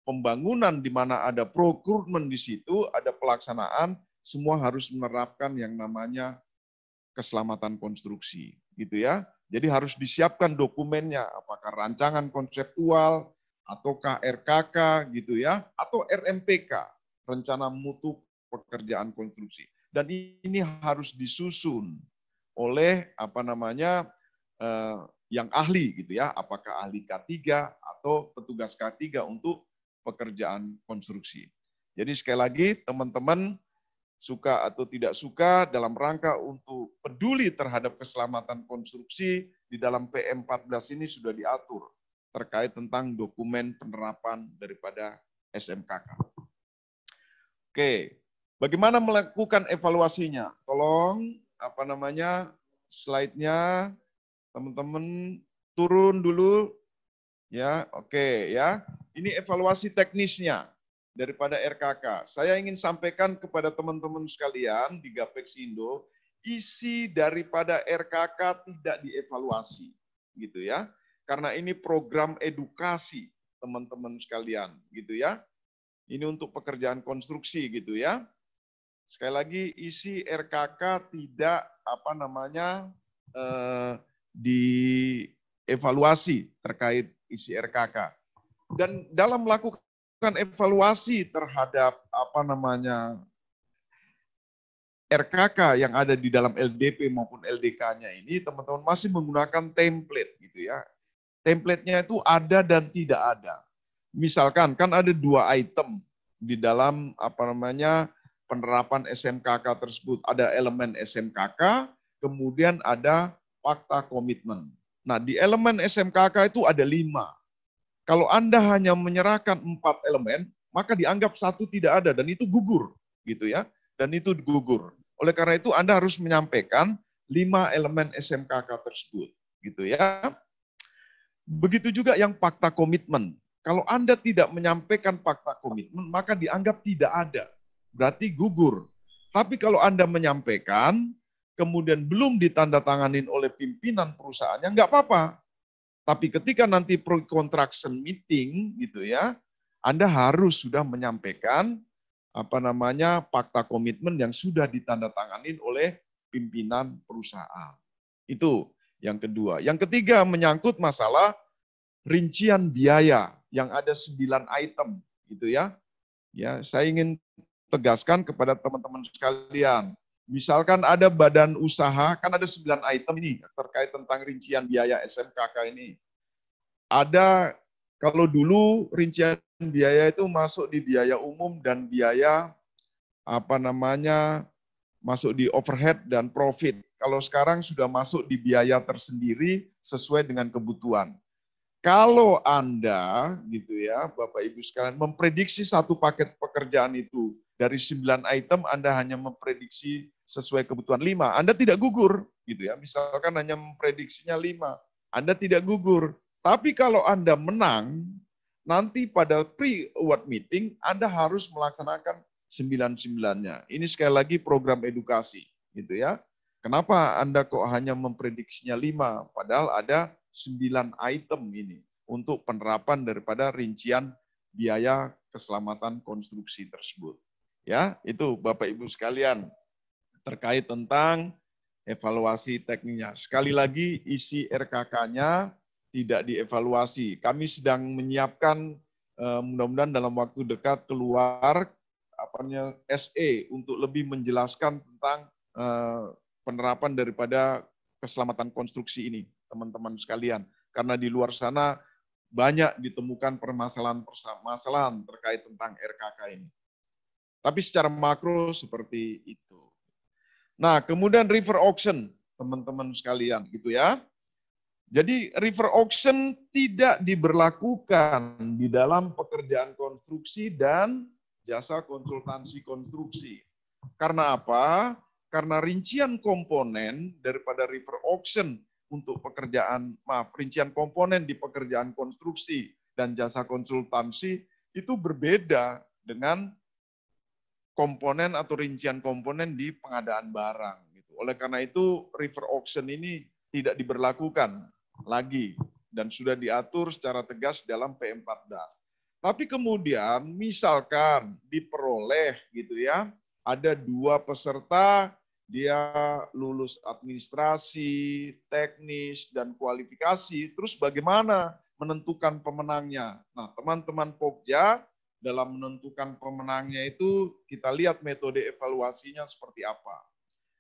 pembangunan di mana ada procurement di situ, ada pelaksanaan, semua harus menerapkan yang namanya keselamatan konstruksi. Gitu ya. Jadi harus disiapkan dokumennya, apakah rancangan konseptual, ataukah RKK, gitu ya, atau RMPK, rencana mutu pekerjaan konstruksi. Dan ini harus disusun oleh yang ahli gitu ya, apakah ahli K3 atau petugas K3 untuk pekerjaan konstruksi. Jadi sekali lagi teman-teman suka atau tidak suka dalam rangka untuk peduli terhadap keselamatan konstruksi di dalam PM14 ini sudah diatur terkait tentang dokumen penerapan daripada SMKK. Oke. Bagaimana melakukan evaluasinya? Tolong slide-nya teman-teman turun dulu ya. Oke ya. Ini evaluasi teknisnya daripada RKK. Saya ingin sampaikan kepada teman-teman sekalian di Gapexindo, isi daripada RKK tidak dievaluasi gitu ya. Karena ini program edukasi teman-teman sekalian gitu ya. Ini untuk pekerjaan konstruksi gitu ya. Sekali lagi isi RKK tidak dievaluasi terkait isi RKK. Dan dalam melakukan evaluasi terhadap RKK yang ada di dalam LDP maupun LDK-nya ini, teman-teman masih menggunakan template gitu ya. Template-nya itu ada dan tidak ada. Misalkan kan ada 2 item di dalam penerapan SMKK tersebut. Ada elemen SMKK, kemudian ada fakta komitmen. Nah, di elemen SMKK itu ada 5. Kalau Anda hanya menyerahkan 4 elemen, maka dianggap 1 tidak ada, dan itu gugur. Gitu ya. Dan itu gugur. Oleh karena itu, Anda harus menyampaikan 5 elemen SMKK tersebut. Gitu ya. Begitu juga yang fakta komitmen. Kalau Anda tidak menyampaikan fakta komitmen, maka dianggap tidak ada. Berarti gugur. Tapi kalau Anda menyampaikan, kemudian belum ditandatanganin oleh pimpinan perusahaannya, nggak apa-apa. Tapi ketika nanti pre-contraction meeting, gitu ya, Anda harus sudah menyampaikan fakta komitmen yang sudah ditandatanganin oleh pimpinan perusahaan. Itu yang kedua. Yang ketiga menyangkut masalah rincian biaya yang ada 9 item, gitu ya. Ya, saya ingin tegaskan kepada teman-teman sekalian. Misalkan ada badan usaha, kan ada 9 item ini terkait tentang rincian biaya SMKK ini. ada, kalau dulu rincian biaya itu masuk di biaya umum dan biaya masuk di overhead dan profit. Kalau sekarang sudah masuk di biaya tersendiri sesuai dengan kebutuhan. Kalau Anda gitu ya, Bapak Ibu sekalian, memprediksi satu paket pekerjaan itu dari 9 item Anda hanya memprediksi sesuai kebutuhan 5, Anda tidak gugur gitu ya. Misalkan hanya memprediksinya 5, Anda tidak gugur. Tapi kalau Anda menang, nanti pada pre-award meeting Anda harus melaksanakan 9-9-nya. Ini sekali lagi program edukasi gitu ya. Kenapa Anda kok hanya memprediksinya 5, padahal ada 9 item ini untuk penerapan daripada rincian biaya keselamatan konstruksi tersebut. Ya, itu Bapak Ibu sekalian terkait tentang evaluasi tekniknya. Sekali lagi isi RKK-nya tidak dievaluasi. Kami sedang menyiapkan mudah-mudahan dalam waktu dekat keluar SE untuk lebih menjelaskan tentang penerapan daripada keselamatan konstruksi ini, teman-teman sekalian. Karena di luar sana banyak ditemukan permasalahan terkait tentang RKK ini. Tapi secara makro seperti itu. Nah, kemudian river auction, teman-teman sekalian, gitu ya. Jadi river auction tidak diberlakukan di dalam pekerjaan konstruksi dan jasa konsultansi konstruksi. Karena apa? Karena rincian komponen daripada river auction untuk rincian komponen di pekerjaan konstruksi dan jasa konsultansi itu berbeda dengan komponen atau rincian komponen di pengadaan barang. Oleh karena itu river auction ini tidak diberlakukan lagi dan sudah diatur secara tegas dalam P14. Tapi kemudian misalkan diperoleh gitu ya, ada 2 peserta, dia lulus administrasi, teknis, dan kualifikasi, terus bagaimana menentukan pemenangnya? Nah, teman-teman Pokja dalam menentukan pemenangnya itu kita lihat metode evaluasinya seperti apa.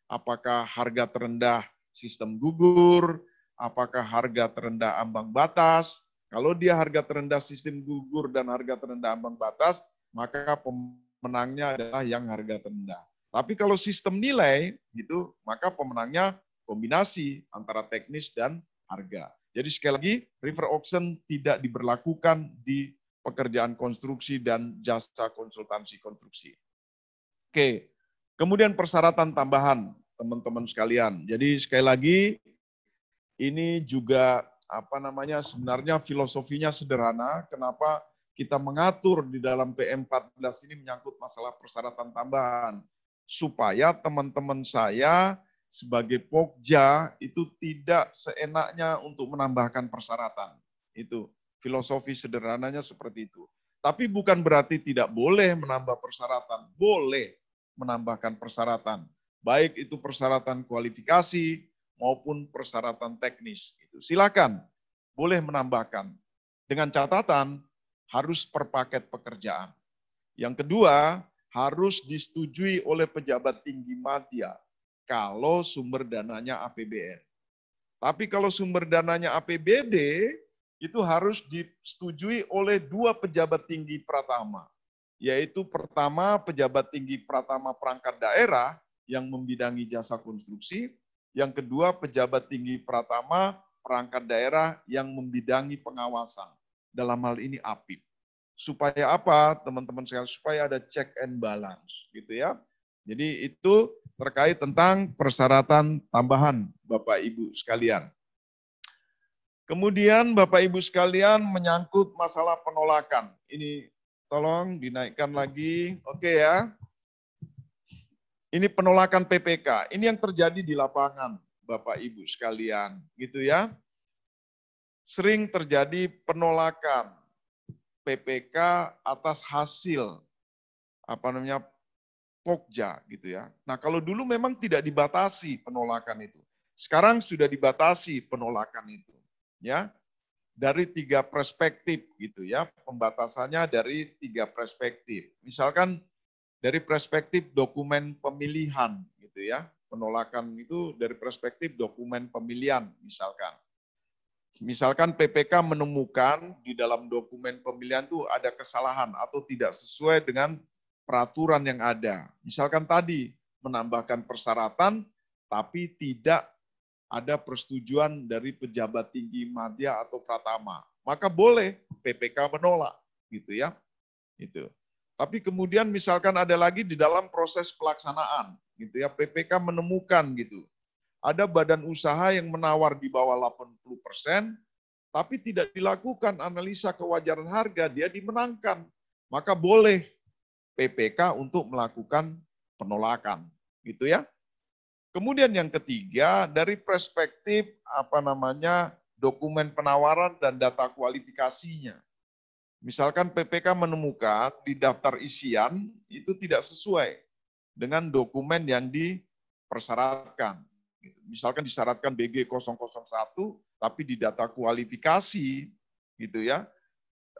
Apakah harga terendah sistem gugur, apakah harga terendah ambang batas. Kalau dia harga terendah sistem gugur dan harga terendah ambang batas, maka pemenangnya adalah yang harga terendah. Tapi kalau sistem nilai, gitu, maka pemenangnya kombinasi antara teknis dan harga. Jadi sekali lagi, river auction tidak diberlakukan di pekerjaan konstruksi dan jasa konsultansi konstruksi. Oke, kemudian persyaratan tambahan, teman-teman sekalian. Jadi sekali lagi, ini juga sebenarnya filosofinya sederhana. Kenapa kita mengatur di dalam PM14 ini menyangkut masalah persyaratan tambahan. Supaya teman-teman saya sebagai Pokja itu tidak seenaknya untuk menambahkan persyaratan. Itu filosofi sederhananya seperti itu. Tapi bukan berarti tidak boleh menambah persyaratan. Boleh menambahkan persyaratan. Baik itu persyaratan kualifikasi maupun persyaratan teknis. Silakan, boleh menambahkan. Dengan catatan, harus per paket pekerjaan. Yang kedua, harus disetujui oleh pejabat tinggi madya kalau sumber dananya APBN. Tapi kalau sumber dananya APBD, itu harus disetujui oleh 2 pejabat tinggi pratama. Yaitu pertama, pejabat tinggi pratama perangkat daerah yang membidangi jasa konstruksi. Yang kedua, pejabat tinggi pratama perangkat daerah yang membidangi pengawasan. Dalam hal ini APIP. Supaya apa, teman-teman sekalian? Supaya ada check and balance, gitu ya. Jadi itu terkait tentang persyaratan tambahan, Bapak Ibu sekalian. Kemudian Bapak Ibu sekalian menyangkut masalah penolakan. Ini tolong dinaikkan lagi, oke ya. Ini penolakan PPK. Ini yang terjadi di lapangan, Bapak Ibu sekalian, gitu ya. Sering terjadi penolakan PPK atas hasil Pokja gitu ya. Nah, kalau dulu memang tidak dibatasi penolakan itu. Sekarang sudah dibatasi penolakan itu, ya. Dari 3 perspektif gitu ya. Pembatasannya dari 3 perspektif. Misalkan dari perspektif dokumen pemilihan gitu ya. Penolakan itu dari perspektif dokumen pemilihan misalkan. Misalkan PPK menemukan di dalam dokumen pemilihan itu ada kesalahan atau tidak sesuai dengan peraturan yang ada. Misalkan tadi menambahkan persyaratan tapi tidak ada persetujuan dari pejabat tinggi madya atau pratama, maka boleh PPK menolak, gitu ya. Itu. Tapi kemudian misalkan ada lagi di dalam proses pelaksanaan, gitu ya, PPK menemukan gitu. Ada badan usaha yang menawar di bawah 80%, tapi tidak dilakukan analisa kewajaran harga, dia dimenangkan. Maka boleh PPK untuk melakukan penolakan, gitu ya. Kemudian yang ketiga, dari perspektif dokumen penawaran dan data kualifikasinya. Misalkan PPK menemukan di daftar isian itu tidak sesuai dengan dokumen yang dipersyaratkan. Misalkan disyaratkan BG 001, tapi di data kualifikasi gitu ya,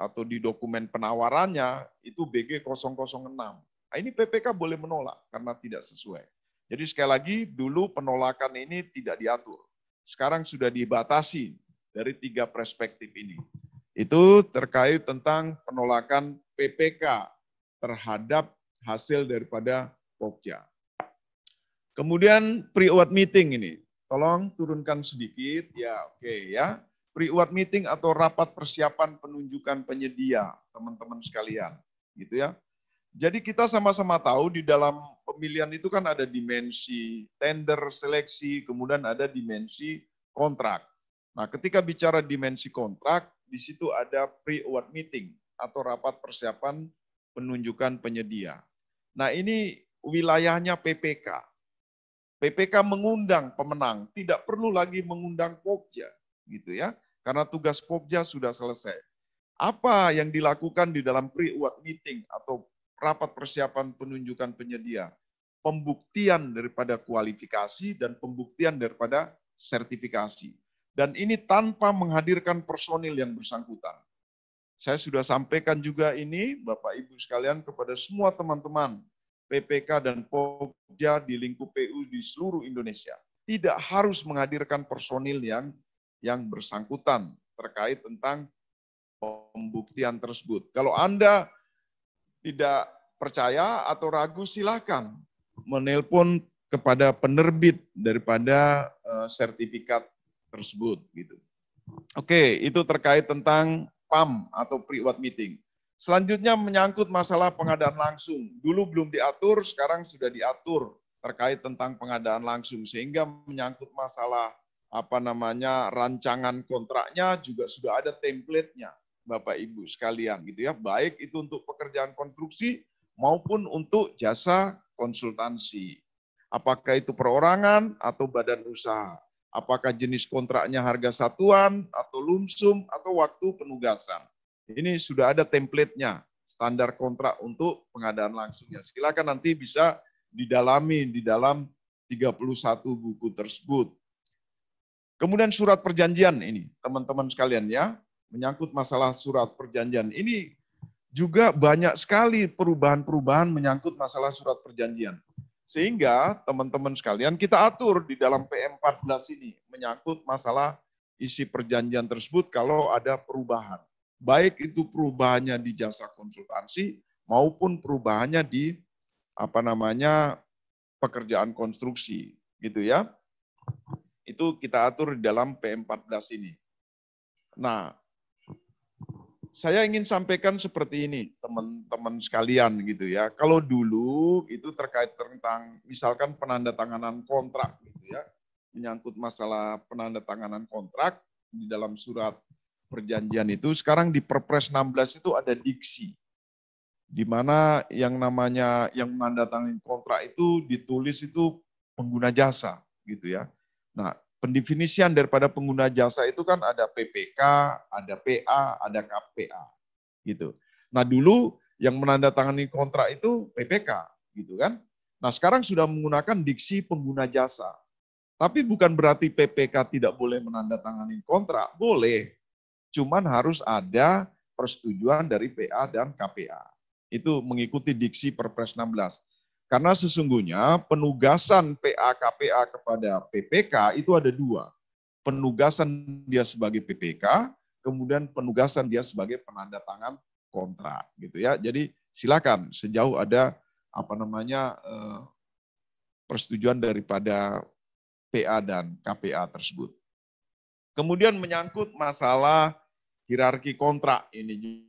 atau di dokumen penawarannya itu BG 006. Nah, ini PPK boleh menolak karena tidak sesuai. Jadi sekali lagi, dulu penolakan ini tidak diatur. Sekarang sudah dibatasi dari 3 perspektif ini. Itu terkait tentang penolakan PPK terhadap hasil daripada Pokja. Kemudian pre-award meeting ini, tolong turunkan sedikit, ya oke ya. Pre-award meeting atau rapat persiapan penunjukan penyedia, teman-teman sekalian, gitu ya. Jadi kita sama-sama tahu di dalam pemilihan itu kan ada dimensi tender, seleksi, kemudian ada dimensi kontrak. Nah, ketika bicara dimensi kontrak, di situ ada pre-award meeting atau rapat persiapan penunjukan penyedia. Nah, ini wilayahnya PPK. PPK mengundang pemenang, tidak perlu lagi mengundang Pokja, gitu ya, karena tugas Pokja sudah selesai. Apa yang dilakukan di dalam pre-award meeting atau rapat persiapan penunjukan penyedia? Pembuktian daripada kualifikasi dan pembuktian daripada sertifikasi. Dan ini tanpa menghadirkan personil yang bersangkutan. Saya sudah sampaikan juga ini, Bapak Ibu sekalian, kepada semua teman-teman PPK dan Pokja di lingkup PU di seluruh Indonesia. Tidak harus menghadirkan personil yang bersangkutan terkait tentang pembuktian tersebut. Kalau Anda tidak percaya atau ragu, silakan menelpon kepada penerbit daripada sertifikat tersebut. Gitu. Oke, itu terkait tentang PAM atau pre-award meeting. Selanjutnya menyangkut masalah pengadaan langsung. Dulu belum diatur, sekarang sudah diatur terkait tentang pengadaan langsung. Sehingga menyangkut masalah rancangan kontraknya juga sudah ada template-nya, Bapak Ibu sekalian, gitu ya. Baik itu untuk pekerjaan konstruksi maupun untuk jasa konsultansi. Apakah itu perorangan atau badan usaha? Apakah jenis kontraknya harga satuan atau lumsum atau waktu penugasan? Ini sudah ada template-nya, standar kontrak untuk pengadaan langsungnya. Silakan nanti bisa didalami di dalam 31 buku tersebut. Kemudian surat perjanjian ini, teman-teman sekalian ya, menyangkut masalah surat perjanjian. Ini juga banyak sekali perubahan-perubahan menyangkut masalah surat perjanjian. Sehingga teman-teman sekalian kita atur di dalam PM14 ini, menyangkut masalah isi perjanjian tersebut kalau ada perubahan. Baik itu perubahannya di jasa konsultansi maupun perubahannya di pekerjaan konstruksi, gitu ya. Itu kita atur di dalam PM14 ini. Nah, saya ingin sampaikan seperti ini, teman-teman sekalian, gitu ya. Kalau dulu itu terkait tentang misalkan penandatanganan kontrak, gitu ya, menyangkut masalah penandatanganan kontrak di dalam surat perjanjian itu, sekarang di Perpres 16 itu ada diksi, di mana yang menandatangani kontrak itu ditulis itu pengguna jasa, gitu ya. Nah, pendefinisian daripada pengguna jasa itu kan ada PPK, ada PA, ada KPA, gitu. Nah, dulu yang menandatangani kontrak itu PPK, gitu kan. Nah, sekarang sudah menggunakan diksi pengguna jasa. Tapi bukan berarti PPK tidak boleh menandatangani kontrak, boleh. Cuman harus ada persetujuan dari PA dan KPA. Itu mengikuti diksi Perpres 16. Karena sesungguhnya penugasan PA KPA kepada PPK itu ada 2. penugasan dia sebagai PPK, kemudian penugasan dia sebagai penanda tangan kontrak gitu ya. Jadi silakan sejauh ada persetujuan daripada PA dan KPA tersebut. Kemudian menyangkut masalah hierarki kontrak ini